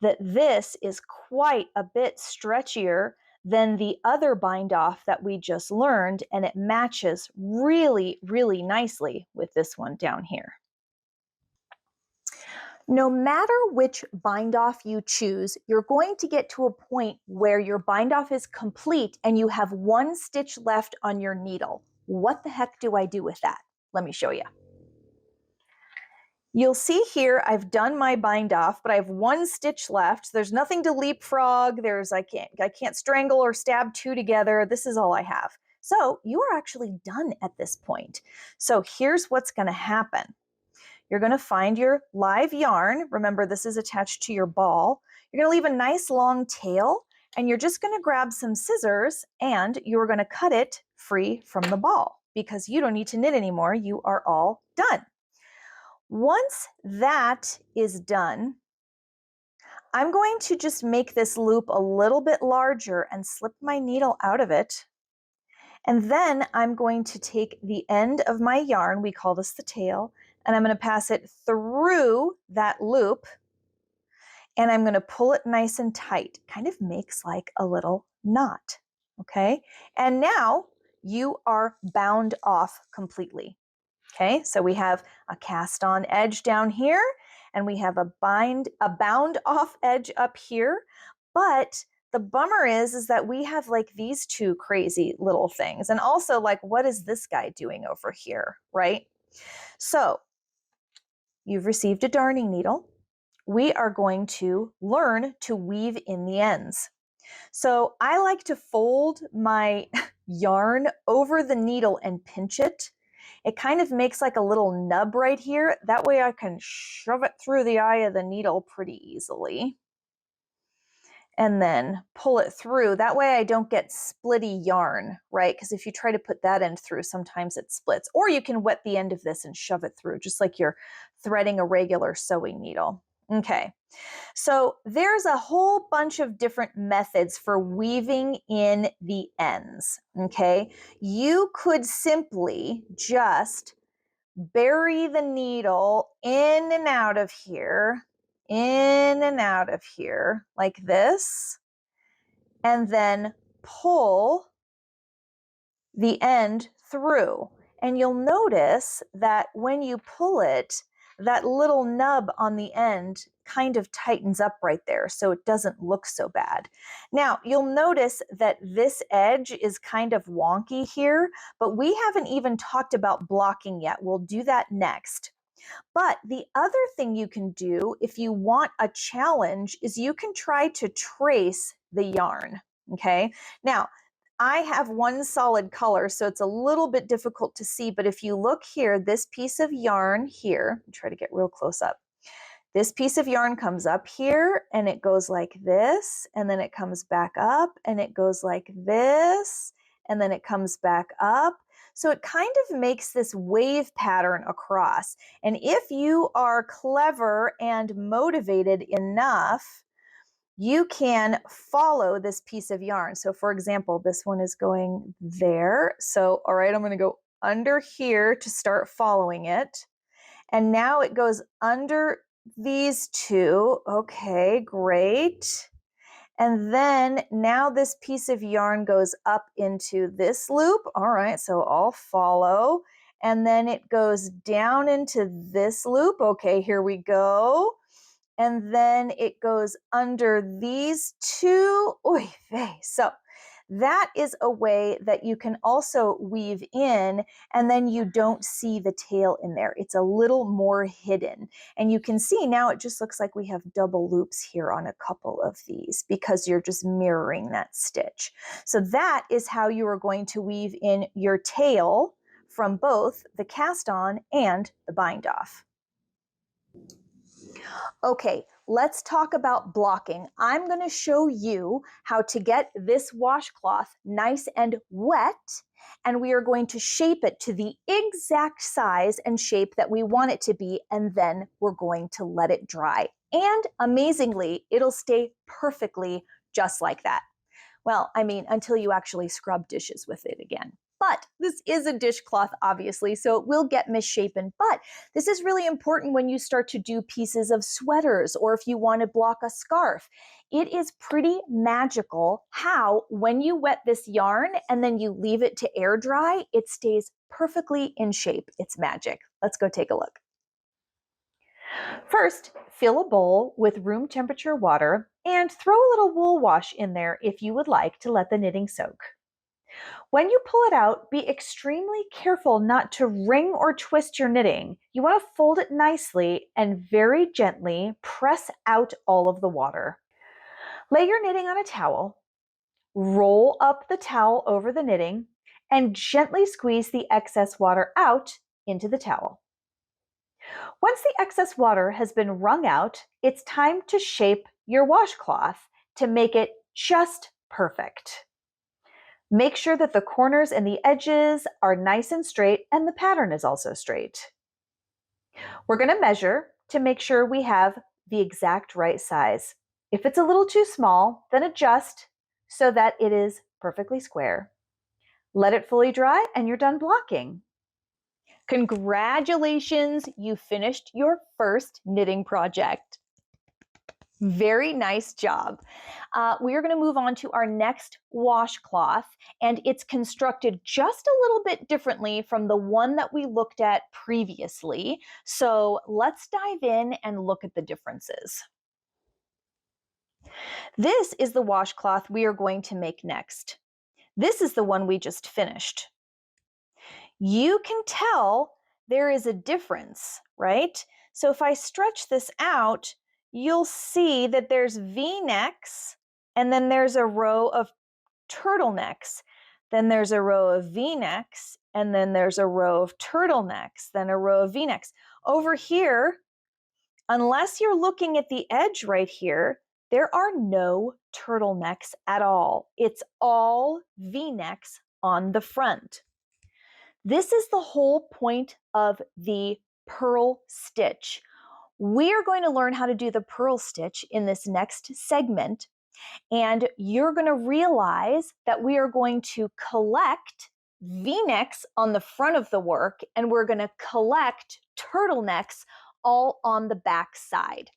that this is quite a bit stretchier than the other bind off that we just learned, and it matches really, really nicely with this one down here. No matter which bind off you choose, you're going to get to a point where your bind off is complete and you have 1 stitch left on your needle. What the heck do I do with that? Let me show you. You'll see here I've done my bind off, but I have 1 stitch left. There's nothing to leapfrog. I can't strangle or stab 2 together. This is all I have. So you are actually done at this point. So here's what's going to happen. You're going to find your live yarn. Remember, this is attached to your ball. You're going to leave a nice long tail, And you're just going to grab some scissors and you're going to cut it free from the ball because you don't need to knit anymore. You are all done. Once that is done, I'm going to just make this loop a little bit larger and slip my needle out of it. And then I'm going to take the end of my yarn, we call this the tail, and I'm going to pass it through that loop, and I'm going to pull it nice and tight. Kind of makes like a little knot, okay? And now you are bound off completely, okay? So we have a cast on edge down here, and we have a bound off edge up here, but the bummer is that we have like these two crazy little things. And also like, what is this guy doing over here, right? So you've received a darning needle. We are going to learn to weave in the ends. So I like to fold my yarn over the needle and pinch it. It kind of makes like a little nub right here. That way I can shove it through the eye of the needle pretty easily. And then pull it through. That way I don't get splitty yarn, right? Because if you try to put that end through, sometimes it splits. Or you can wet the end of this and shove it through, just like you're threading a regular sewing needle. Okay, so there's a whole bunch of different methods for weaving in the ends, okay? You could simply just bury the needle in and out of here, in and out of here, like this, and then pull the end through. And you'll notice that when you pull it, that little nub on the end kind of tightens up right there, so it doesn't look so bad. Now, you'll notice that this edge is kind of wonky here, but we haven't even talked about blocking yet. We'll do that next. But the other thing you can do if you want a challenge is you can try to trace the yarn, okay? Now, I have one solid color, so it's a little bit difficult to see, but if you look here, this piece of yarn here, try to get real close up. This piece of yarn comes up here and it goes like this, and then it comes back up and it goes like this, and then it comes back up. So it kind of makes this wave pattern across. And if you are clever and motivated enough, you can follow this piece of yarn. So for example, this one is going there. So, all right, I'm going to go under here to start following it. And now it goes under these two. Okay, great. And then now this piece of yarn goes up into this loop. All right, so I'll follow. And then it goes down into this loop. Okay, here we go. And then it goes under these two. Oy vey. So that is a way that you can also weave in, and then you don't see the tail in there. It's a little more hidden. And you can see now it just looks like we have double loops here on a couple of these because you're just mirroring that stitch. So that is how you are going to weave in your tail from both the cast on and the bind off. Okay, let's talk about blocking. I'm going to show you how to get this washcloth nice and wet, and we are going to shape it to the exact size and shape that we want it to be, and then we're going to let it dry. And amazingly, it'll stay perfectly just like that. Well, I mean, until you actually scrub dishes with it again. But this is a dishcloth, obviously, so it will get misshapen. But this is really important when you start to do pieces of sweaters or if you want to block a scarf. It is pretty magical how when you wet this yarn and then you leave it to air dry, it stays perfectly in shape. It's magic. Let's go take a look. First, fill a bowl with room temperature water and throw a little wool wash in there if you would like to let the knitting soak. When you pull it out, be extremely careful not to wring or twist your knitting. You want to fold it nicely and very gently press out all of the water. Lay your knitting on a towel, roll up the towel over the knitting, and gently squeeze the excess water out into the towel. Once the excess water has been wrung out, it's time to shape your washcloth to make it just perfect. Make sure that the corners and the edges are nice and straight and the pattern is also straight. We're going to measure to make sure we have the exact right size. If it's a little too small, then adjust so that it is perfectly square. Let it fully dry and you're done blocking. Congratulations, you finished your first knitting project. Very nice job. We are going to move on to our next washcloth, and it's constructed just a little bit differently from the one that we looked at previously. So let's dive in and look at the differences. This is the washcloth we are going to make next. This is the one we just finished. You can tell there is a difference, right? So if I stretch this out, you'll see that there's V-necks, and then there's a row of turtlenecks. Then there's a row of V-necks, and then there's a row of turtlenecks, then a row of V-necks. Over here, unless you're looking at the edge right here, there are no turtlenecks at all. It's all V-necks on the front. This is the whole point of the purl stitch. We are going to learn how to do the purl stitch in this next segment, and you're going to realize that we are going to collect V-necks on the front of the work, and we're going to collect turtlenecks all on the back side.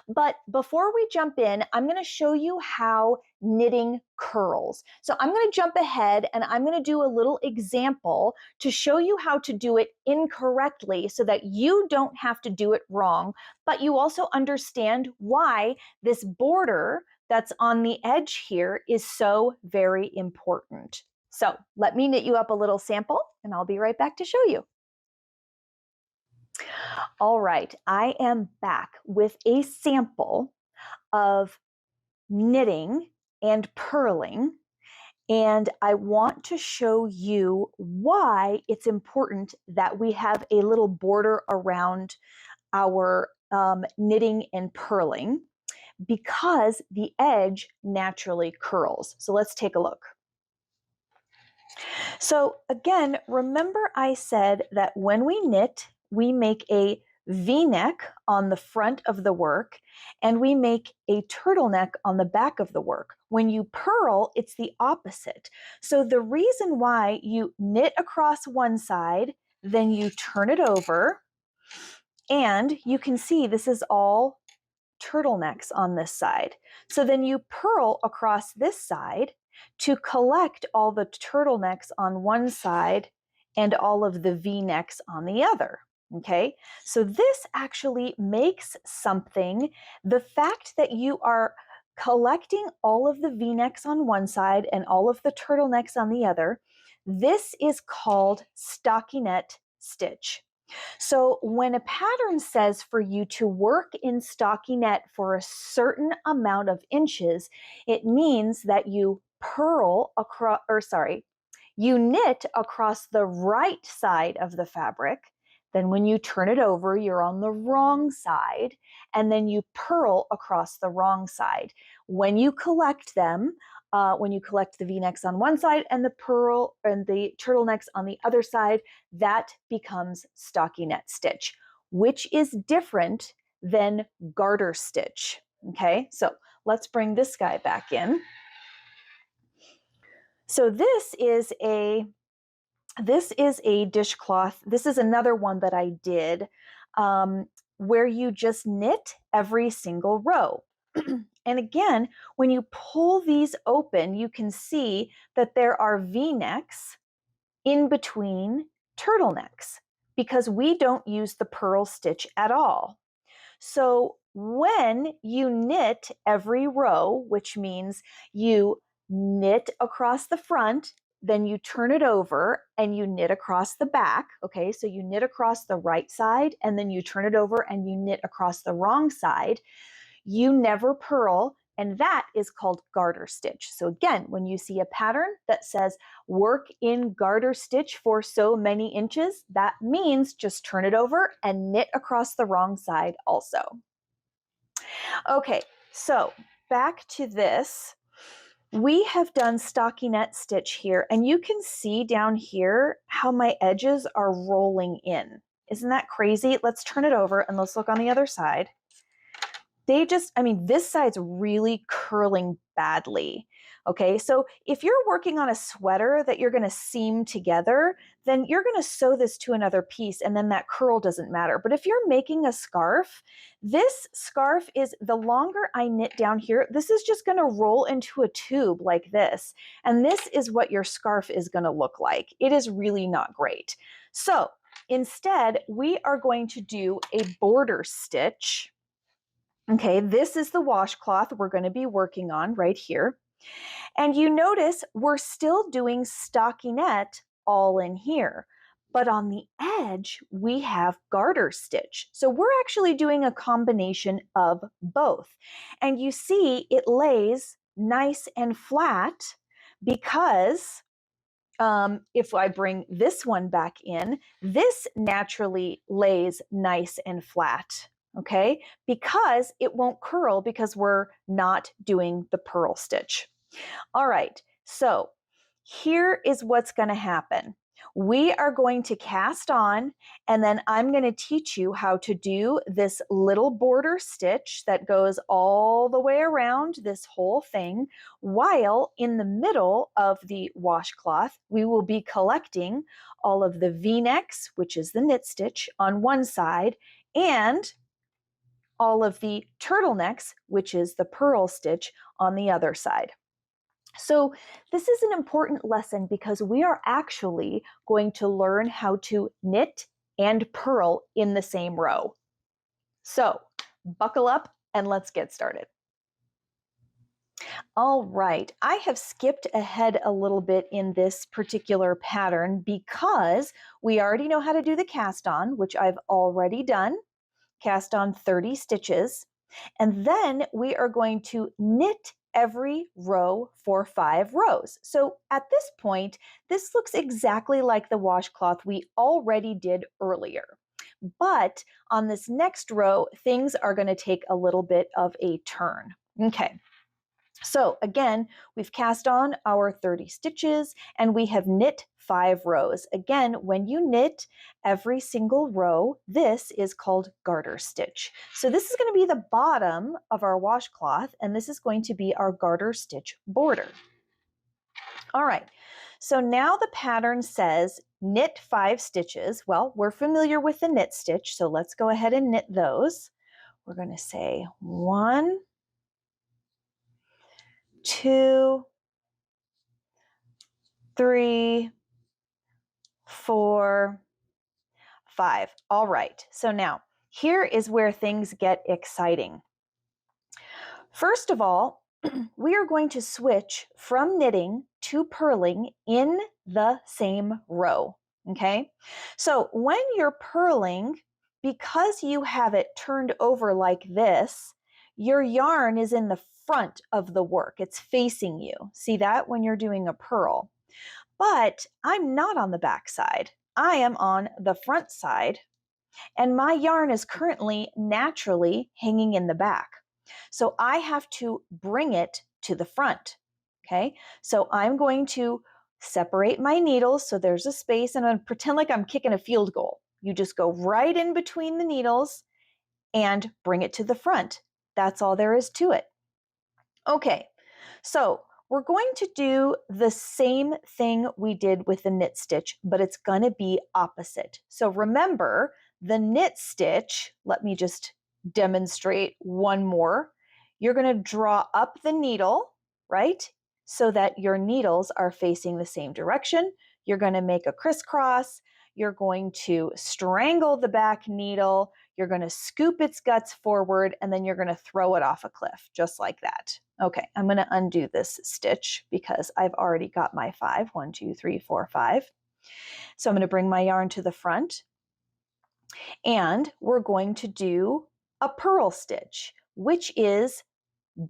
But before we jump in, I'm going to show you how knitting curls. So I'm going to jump ahead and I'm going to do a little example to show you how to do it incorrectly so that you don't have to do it wrong, but you also understand why this border that's on the edge here is so very important. So let me knit you up a little sample and I'll be right back to show you. All right, I am back with a sample of knitting and purling, and I want to show you why it's important that we have a little border around our knitting and purling, because the edge naturally curls. So let's take a look. So again, remember I said that when we knit, we make a V-neck on the front of the work and we make a turtleneck on the back of the work. When you purl, it's the opposite. So the reason why you knit across one side, then you turn it over, and you can see this is all turtlenecks on this side. So then you purl across this side to collect all the turtlenecks on one side and all of the V-necks on the other. Okay, so this actually makes something, the fact that you are collecting all of the V-necks on one side and all of the turtlenecks on the other, this is called stockinette stitch. So when a pattern says for you to work in stockinette for a certain amount of inches, it means that you you knit across the right side of the fabric. Then when you turn it over, you're on the wrong side, and then you purl across the wrong side. When you collect them, when you collect the V-necks on one side and the purl and the turtlenecks on the other side, that becomes stockinette stitch, which is different than garter stitch. Okay, so let's bring this guy back in. So this is a dishcloth. This is another one that I did where you just knit every single row. And again, when you pull these open, you can see that there are V-necks in between turtlenecks because we don't use the purl stitch at all. So when you knit every row, which means you knit across the front, then you turn it over and you knit across the back. Okay, so you knit across the right side and then you turn it over and you knit across the wrong side. You never purl, and that is called garter stitch. So again, when you see a pattern that says work in garter stitch for so many inches, that means just turn it over and knit across the wrong side also. Okay, so back to this. We have done stockinette stitch here, and you can see down here how my edges are rolling in. Isn't that crazy? Let's turn it over and let's look on the other side. This side's really curling badly. Okay, so if you're working on a sweater that you're gonna seam together, then you're gonna sew this to another piece and then that curl doesn't matter. But if you're making a scarf, this scarf is, the longer I knit down here, this is just gonna roll into a tube like this. And this is what your scarf is gonna look like. It is really not great. So instead, we are going to do a border stitch. Okay, this is the washcloth we're going to be working on right here. And you notice we're still doing stockinette all in here. But on the edge, we have garter stitch. So we're actually doing a combination of both. And you see it lays nice and flat because if I bring this one back in, this naturally lays nice and flat. Okay, because it won't curl because we're not doing the purl stitch. All right, so here is what's going to happen. We are going to cast on, and then I'm going to teach you how to do this little border stitch that goes all the way around this whole thing, while in the middle of the washcloth, we will be collecting all of the V-necks, which is the knit stitch, on one side, and all of the turtlenecks, which is the purl stitch, on the other side. So this is an important lesson because we are actually going to learn how to knit and purl in the same row. So buckle up and let's get started. All right, I have skipped ahead a little bit in this particular pattern because we already know how to do the cast on, which I've already done. Cast on 30 stitches, and then we are going to knit every row for 5 rows. So at this point, this looks exactly like the washcloth we already did earlier. But on this next row, things are going to take a little bit of a turn. Okay. So again, we've cast on our 30 stitches and we have knit 5 rows. Again, when you knit every single row, this is called garter stitch. So this is going to be the bottom of our washcloth, and this is going to be our garter stitch border. All right, so now the pattern says knit 5 stitches. Well, we're familiar with the knit stitch, so let's go ahead and knit those. We're going to say 1, 2, 3, 4, 5. All right, so now here is where things get exciting. First of all, we are going to switch from knitting to purling in the same row, okay? So when you're purling, because you have it turned over like this, your yarn is in the front of the work. It's facing you. See that when you're doing a purl? But I'm not on the back side. I am on the front side, and my yarn is currently naturally hanging in the back. So I have to bring it to the front, okay? So I'm going to separate my needles so there's a space, and I'm going to pretend like I'm kicking a field goal. You just go right in between the needles and bring it to the front. That's all there is to it. Okay, so we're going to do the same thing we did with the knit stitch, but it's going to be opposite. So remember, the knit stitch, let me just demonstrate one more. You're going to draw up the needle, right? So that your needles are facing the same direction. You're going to make a crisscross. You're going to strangle the back needle. You're going to scoop its guts forward, and then you're going to throw it off a cliff, just like that. Okay, I'm going to undo this stitch because I've already got my 5. 1, 2, 3, 4, 5. So I'm going to bring my yarn to the front, and we're going to do a purl stitch, which is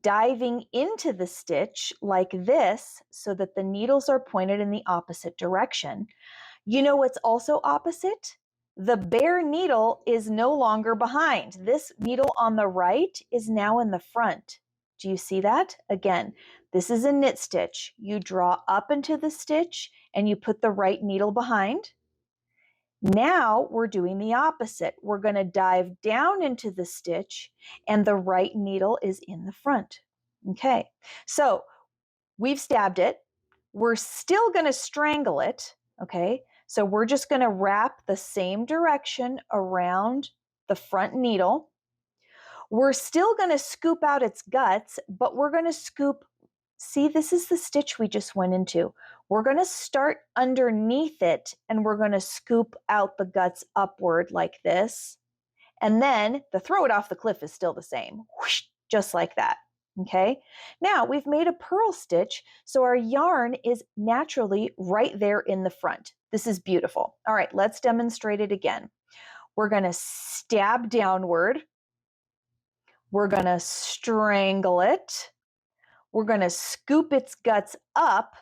diving into the stitch like this so that the needles are pointed in the opposite direction. You know what's also opposite? The bare needle is no longer behind. This needle on the right is now in the front. Do you see that? Again, this is a knit stitch. You draw up into the stitch and you put the right needle behind. Now we're doing the opposite. We're going to dive down into the stitch and the right needle is in the front. Okay, so we've stabbed it. We're still going to strangle it. Okay, so we're just going to wrap the same direction around the front needle. We're still going to scoop out its guts, but we're going to scoop. See, this is the stitch we just went into. We're going to start underneath it and we're going to scoop out the guts upward like this. And then the throw it off the cliff is still the same, whoosh, just like that. Okay, now we've made a purl stitch, so our yarn is naturally right there in the front. This is beautiful. All right, let's demonstrate it again. We're going to stab downward. We're going to strangle it. We're going to scoop its guts up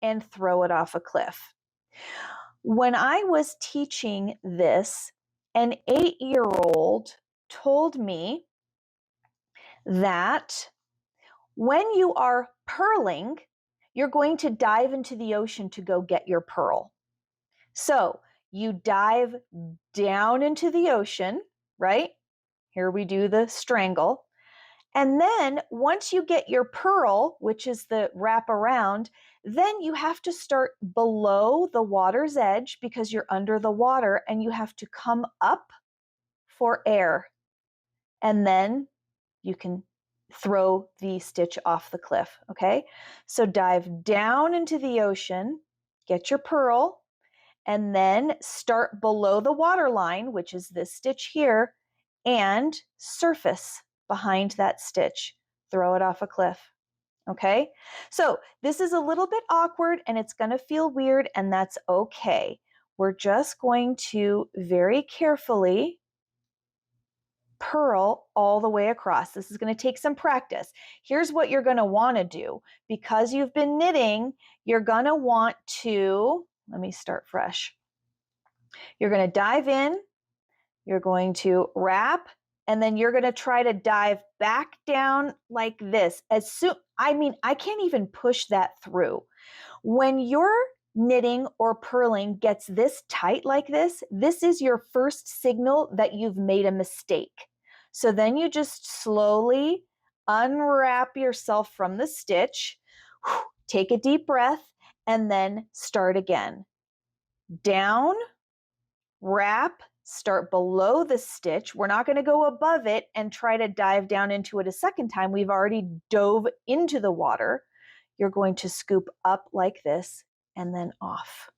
and throw it off a cliff. When I was teaching this, an 8-year-old told me that when you are purling, you're going to dive into the ocean to go get your purl. So you dive down into the ocean, right? Here we do the strangle. And then once you get your purl, which is the wrap around, then you have to start below the water's edge because you're under the water and you have to come up for air. And then you can throw the stitch off the cliff, okay? So dive down into the ocean, get your purl, and then start below the water line, which is this stitch here, and surface behind that stitch. Throw it off a cliff. Okay, so this is a little bit awkward and it's going to feel weird, and that's okay. We're just going to very carefully purl all the way across. This is going to take some practice. Here's what you're going to want to do. Because you've been knitting, you're going to want to, let me start fresh. You're going to dive in, you're going to wrap, and then you're going to try to dive back down like this. I can't even push that through. When your knitting or purling gets this tight like this is your first signal that you've made a mistake. So then you just slowly unwrap yourself from the stitch, take a deep breath, and then start again. Down, wrap, start below the stitch. We're not going to go above it and try to dive down into it a second time. We've already dove into the water. You're going to scoop up like this and then off.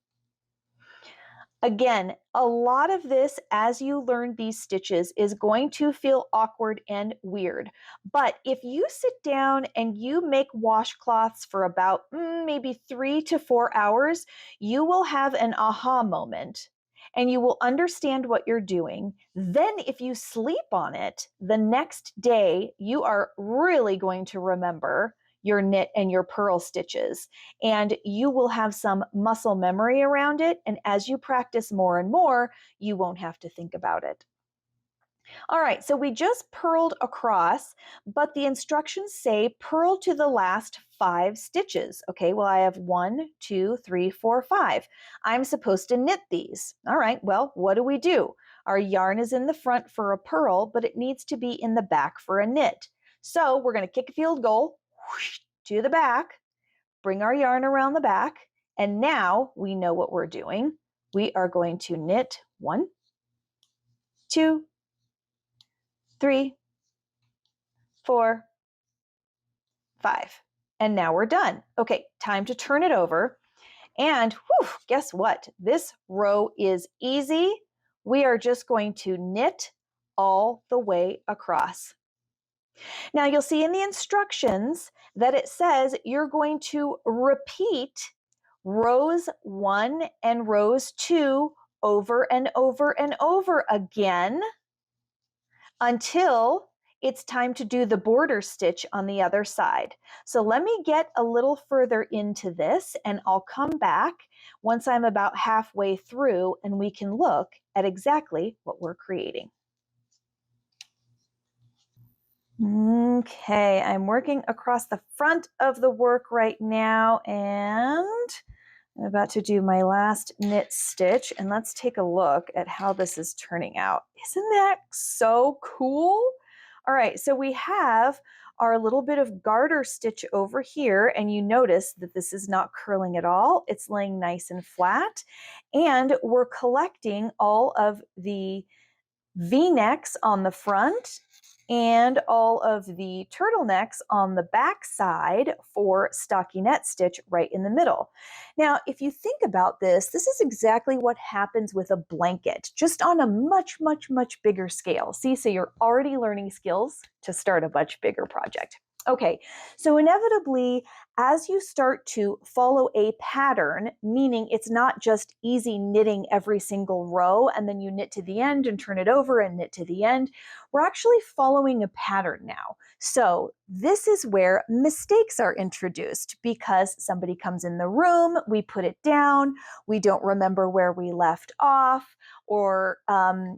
Again, a lot of this, as you learn these stitches, is going to feel awkward and weird. But if you sit down and you make washcloths for about maybe 3 to 4 hours, you will have an aha moment and you will understand what you're doing. Then if you sleep on it, the next day you are really going to remember your knit and your purl stitches, and you will have some muscle memory around it. And as you practice more and more, you won't have to think about it. All right, so we just purled across, but the instructions say purl to the last 5 stitches. Okay, well, I have 1, 2, 3, 4, 5. I'm supposed to knit these. All right, well, what do? Our yarn is in the front for a purl, but it needs to be in the back for a knit. So we're going to kick a field goal to the back, bring our yarn around the back, and now we know what we're doing. We are going to knit 1, 2, 3, 4, 5. And now we're done. Okay, time to turn it over. And guess what? This row is easy. We are just going to knit all the way across. Now you'll see in the instructions that it says you're going to repeat rows 1 and rows 2 over and over and over again until it's time to do the border stitch on the other side. So let me get a little further into this and I'll come back once I'm about halfway through and we can look at exactly what we're creating. Okay, I'm working across the front of the work right now, and I'm about to do my last knit stitch, and let's take a look at how this is turning out. Isn't that so cool? All right, so we have our little bit of garter stitch over here, and you notice that this is not curling at all. It's laying nice and flat, and we're collecting all of the V-necks on the front and all of the turtlenecks on the back side for stockinette stitch right in the middle. Now, if you think about this, this is exactly what happens with a blanket, just on a much, much, much bigger scale. See, so you're already learning skills to start a much bigger project. Okay, so inevitably, as you start to follow a pattern, meaning it's not just easy knitting every single row and then you knit to the end and turn it over and knit to the end, we're actually following a pattern now. So this is where mistakes are introduced because somebody comes in the room, we put it down, we don't remember where we left off, or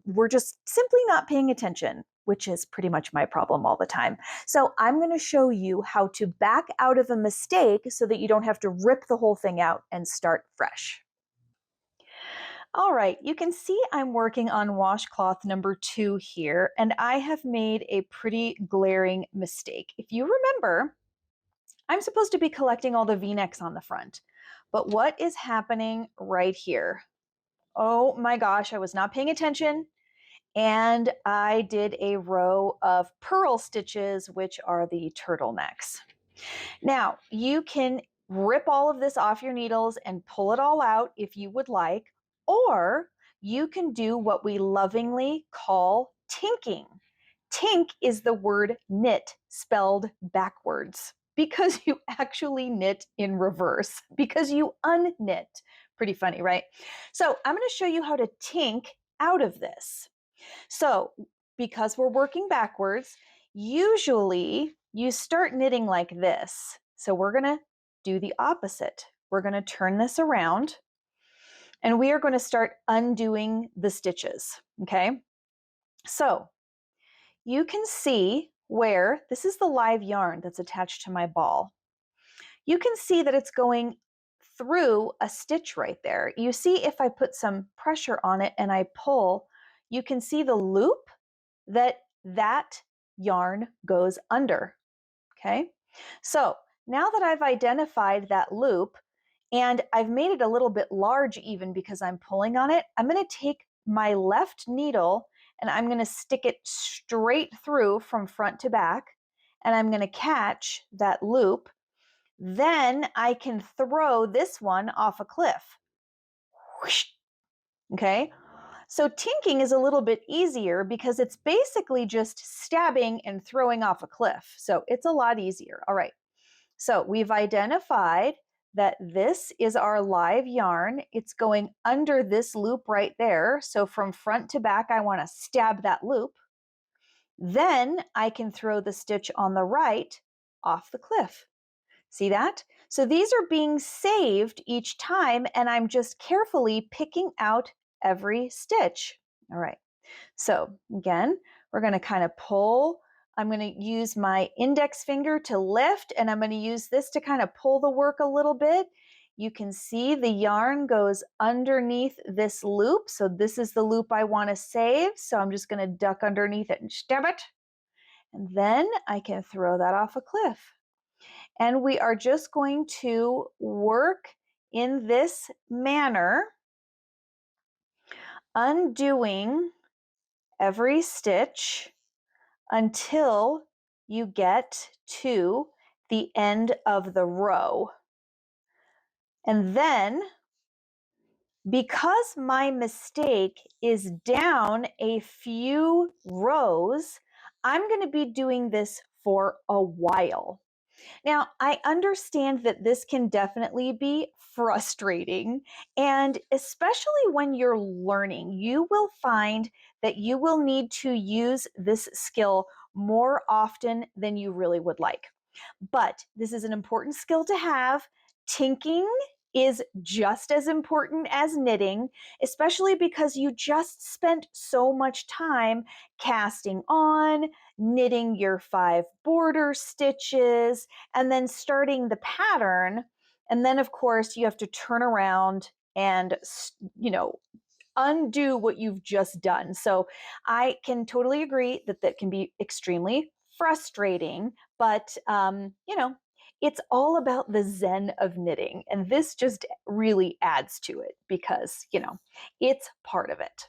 we're just simply not paying attention, which is pretty much my problem all the time. So I'm going to show you how to back out of a mistake so that you don't have to rip the whole thing out and start fresh. All right, you can see I'm working on washcloth number 2 here, and I have made a pretty glaring mistake. If you remember, I'm supposed to be collecting all the V-necks on the front, but what is happening right here? Oh my gosh, I was not paying attention, and I did a row of purl stitches, which are the turtlenecks. Now, you can rip all of this off your needles and pull it all out if you would like, or you can do what we lovingly call tinking. Tink is the word knit spelled backwards because you actually knit in reverse, because you unknit. Pretty funny, right? So I'm going to show you how to tink out of this. So because we're working backwards, usually you start knitting like this. So we're going to do the opposite. We're going to turn this around and we are going to start undoing the stitches. Okay. So you can see where this is the live yarn that's attached to my ball. You can see that it's going through a stitch right there. You see, if I put some pressure on it and I pull, you can see the loop that yarn goes under. Okay, so now that I've identified that loop and I've made it a little bit large even because I'm pulling on it, I'm going to take my left needle and I'm going to stick it straight through from front to back, and I'm going to catch that loop. Then I can throw this one off a cliff. Okay, so tinking is a little bit easier because it's basically just stabbing and throwing off a cliff. So it's a lot easier. All right, so we've identified that this is our live yarn. It's going under this loop right there. So from front to back, I want to stab that loop. Then I can throw the stitch on the right off the cliff. See that? So these are being saved each time, and I'm just carefully picking out every stitch. All right, so again, we're going to kind of pull. I'm going to use my index finger to lift, and I'm going to use this to kind of pull the work a little bit. You can see the yarn goes underneath this loop. So this is the loop I want to save. So I'm just going to duck underneath it and stab it. And then I can throw that off a cliff. And we are just going to work in this manner, undoing every stitch until you get to the end of the row. And then, because my mistake is down a few rows, I'm going to be doing this for a while. Now, I understand that this can definitely be frustrating, and especially when you're learning, you will find that you will need to use this skill more often than you really would like. But this is an important skill to have. Tinking is just as important as knitting, especially because you just spent so much time casting on, knitting your 5 border stitches, and then starting the pattern. And then, of course, you have to turn around and, undo what you've just done. So I can totally agree that that can be extremely frustrating, but it's all about the zen of knitting, and this just really adds to it because it's part of it.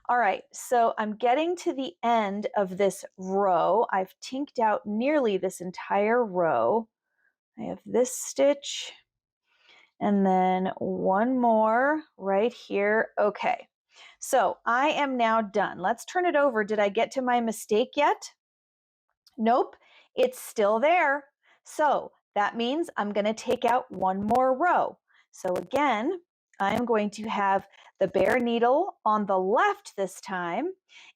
All right, so I'm getting to the end of this row. I've tinked out nearly this entire row. I have this stitch and then one more right here. Okay, so I am now done. Let's turn it over. Did I get to my mistake yet? Nope, it's still there. So that means I'm going to take out one more row. So again, I'm going to have the bare needle on the left this time,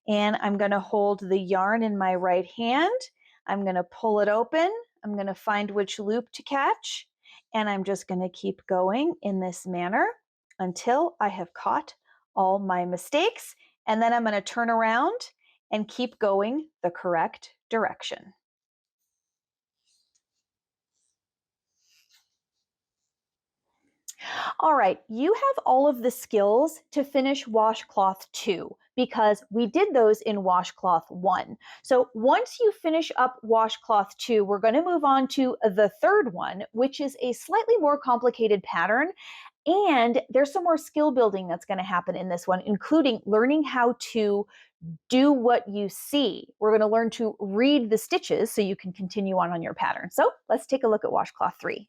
and I'm going to hold the yarn in my right hand. I'm going to pull it open. I'm going to find which loop to catch, and I'm just going to keep going in this manner until I have caught all my mistakes, and then I'm going to turn around and keep going the correct direction. All right, you have all of the skills to finish Washcloth 2 because we did those in Washcloth 1. So once you finish up Washcloth 2, we're going to move on to the third one, which is a slightly more complicated pattern. And there's some more skill building that's going to happen in this one, including learning how to do what you see. We're going to learn to read the stitches so you can continue on your pattern. So let's take a look at Washcloth 3.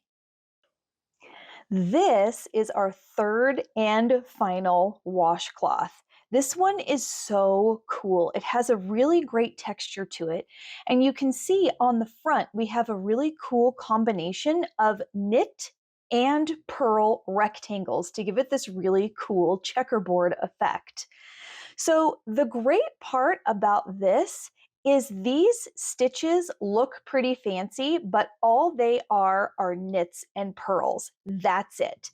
This is our third and final washcloth. This one is so cool. It has a really great texture to it. And you can see on the front, we have a really cool combination of knit and purl rectangles to give it this really cool checkerboard effect. So the great part about this is these stitches look pretty fancy, but all they are knits and purls. That's it.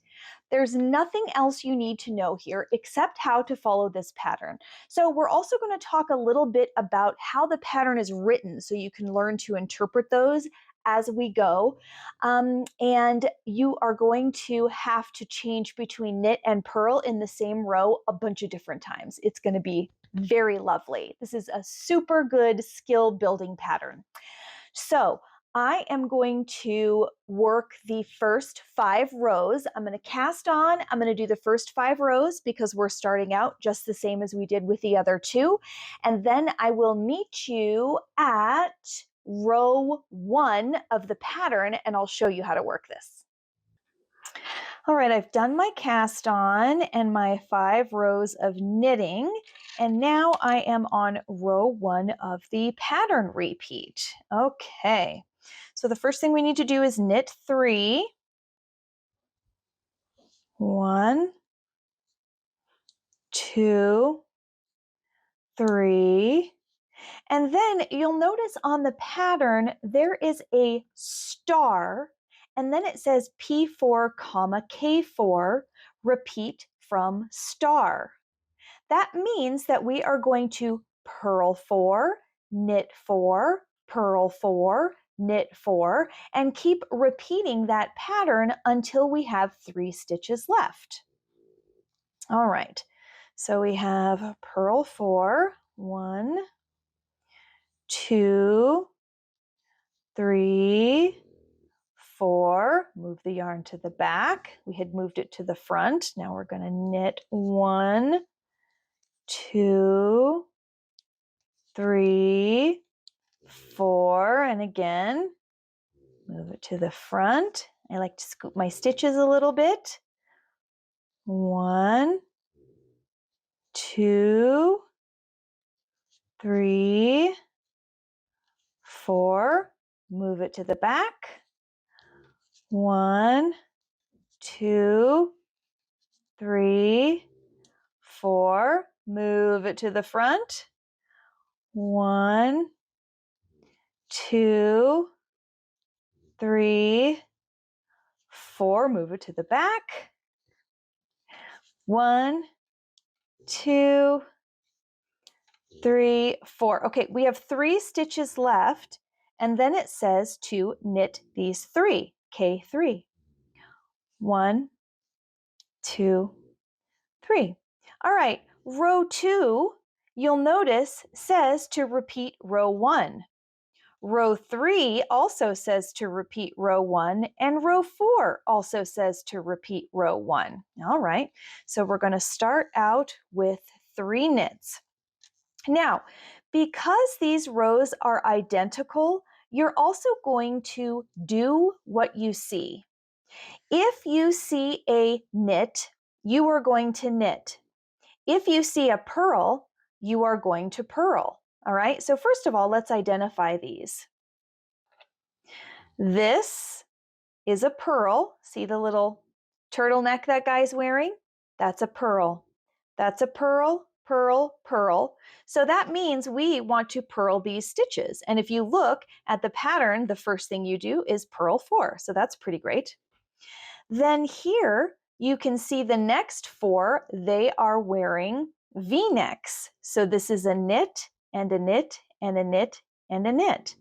There's nothing else you need to know here except how to follow this pattern. So we're also going to talk a little bit about how the pattern is written so you can learn to interpret those as we go. And you are going to have to change between knit and purl in the same row a bunch of different times. It's going to be very lovely. This is a super good skill building pattern. So I am going to work the first 5 rows. I'm going to cast on. I'm going to do the first 5 rows because we're starting out just the same as we did with the other 2. And then I will meet you at row 1 of the pattern and I'll show you how to work this. All right, I've done my cast on and my 5 rows of knitting, and now I am on row 1 of the pattern repeat. Okay, so the first thing we need to do is knit 3. 1, 2, 3. And then you'll notice on the pattern, there is a star, and then it says P4, K4, repeat from star. That means that we are going to purl 4, knit 4, purl 4, knit 4, and keep repeating that pattern until we have 3 stitches left. All right, so we have purl 4, 1, 2, 3, 4. Move the yarn to the back. We had moved it to the front. Now we're going to knit 1, 2, 3, 4, and again, move it to the front. I like to scoop my stitches a little bit. 1, 2, 3, 4, move it to the back. 1, 2, 3, 4, move it to the front. 1, 2, 3, 4, move it to the back. 1, 2, 3, 4. Okay, we have 3 stitches left, and then it says to knit these 3, K3. 1, 2, 3. All right, row 2, you'll notice, says to repeat row 1. Row 3 also says to repeat row 1, and row 4 also says to repeat row 1. All right, so we're going to start out with 3 knits. Now, because these rows are identical, you're also going to do what you see. If you see a knit, you are going to knit. If you see a purl, you are going to purl. All right, so first of all, let's identify these. This is a purl. See the little turtleneck that guy's wearing? That's a purl. That's a purl, purl, purl. So that means we want to purl these stitches. And if you look at the pattern, the first thing you do is purl 4. So that's pretty great. Then here you can see the next 4, they are wearing V-necks. So this is a knit and a knit and a knit and a knit.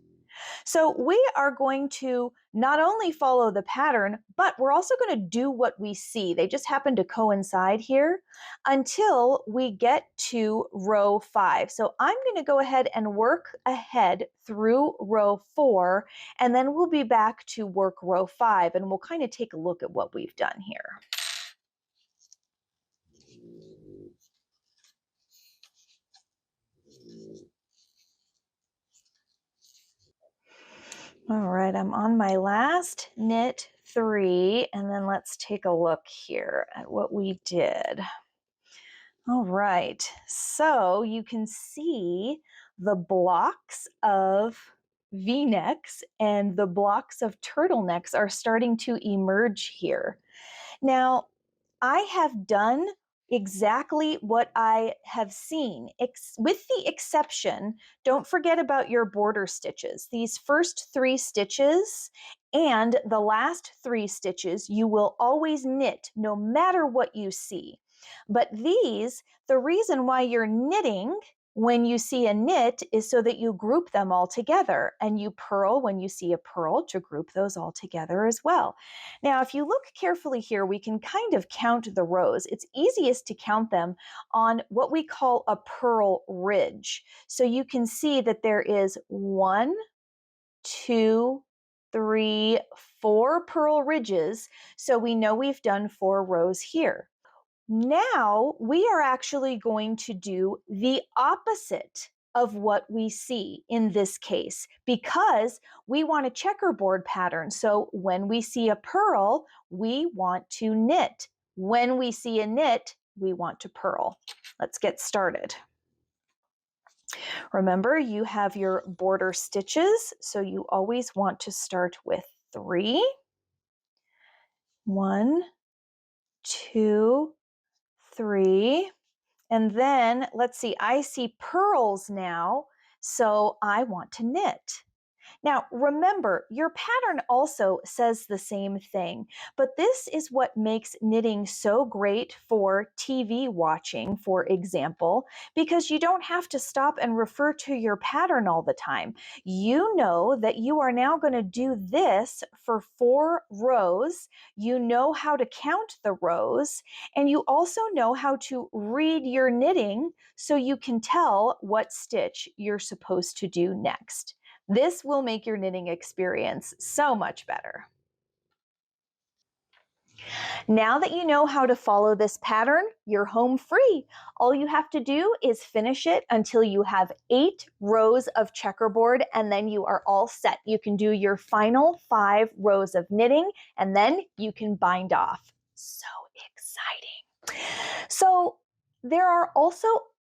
So we are going to not only follow the pattern, but we're also going to do what we see. They just happen to coincide here until we get to row 5. So I'm going to go ahead and work ahead through row 4, and then we'll be back to work row 5, and we'll kind of take a look at what we've done here. All right, I'm on my last knit 3, and then let's take a look here at what we did. All right, so you can see the blocks of V-necks and the blocks of turtlenecks are starting to emerge here. Now, I have done exactly what I have seen, with the exception, don't forget about your border stitches. These first 3 stitches and the last 3 stitches, you will always knit no matter what you see. But these, the reason why you're knitting when you see a knit is so that you group them all together, and you purl when you see a purl to group those all together as well. Now, if you look carefully here, we can kind of count the rows. It's easiest to count them on what we call a purl ridge. So you can see that there is 1, 2, 3, 4 purl ridges. So we know we've done 4 rows here. Now we are actually going to do the opposite of what we see in this case, because we want a checkerboard pattern. So when we see a purl, we want to knit. When we see a knit, we want to purl. Let's get started. Remember, you have your border stitches, so you always want to start with 3. 1, 2, 3, and then let's see, I see purls now, so I want to knit. Now, remember, your pattern also says the same thing, but this is what makes knitting so great for TV watching, for example, because you don't have to stop and refer to your pattern all the time. You know that you are now going to do this for 4 rows. You know how to count the rows, and you also know how to read your knitting so you can tell what stitch you're supposed to do next. This will make your knitting experience so much better. Now that you know how to follow this pattern, you're home free. All you have to do is finish it until you have 8 rows of checkerboard, and then you are all set. You can do your final 5 rows of knitting, and then you can bind off. So exciting. So there are also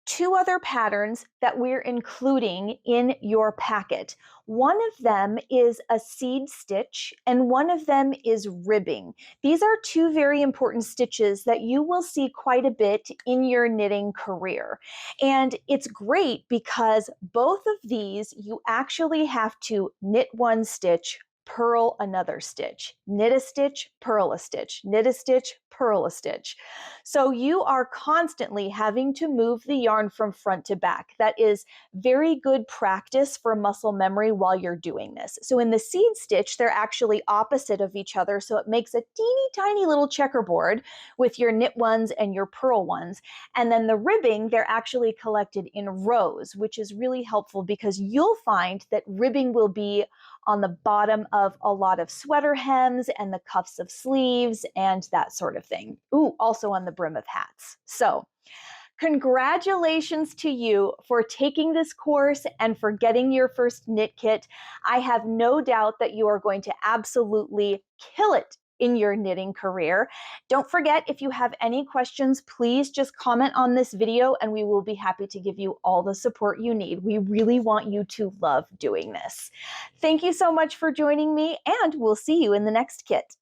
2 other patterns that we're including in your packet. One of them is a seed stitch, and one of them is ribbing. These are 2 very important stitches that you will see quite a bit in your knitting career. And it's great because both of these, you actually have to knit 1 stitch, purl another stitch, knit a stitch, purl a stitch, knit a stitch, purl a stitch. So you are constantly having to move the yarn from front to back. That is very good practice for muscle memory while you're doing this. So in the seed stitch, they're actually opposite of each other, so it makes a teeny tiny little checkerboard with your knit ones and your purl ones. And then the ribbing, they're actually collected in rows, which is really helpful because you'll find that ribbing will be on the bottom of a lot of sweater hems and the cuffs of sleeves and that sort of thing. Ooh, also on the brim of hats. So congratulations to you for taking this course and for getting your first knit kit. I have no doubt that you are going to absolutely kill it in your knitting career. Don't forget, if you have any questions, please just comment on this video and we will be happy to give you all the support you need. We really want you to love doing this. Thank you so much for joining me, and we'll see you in the next kit.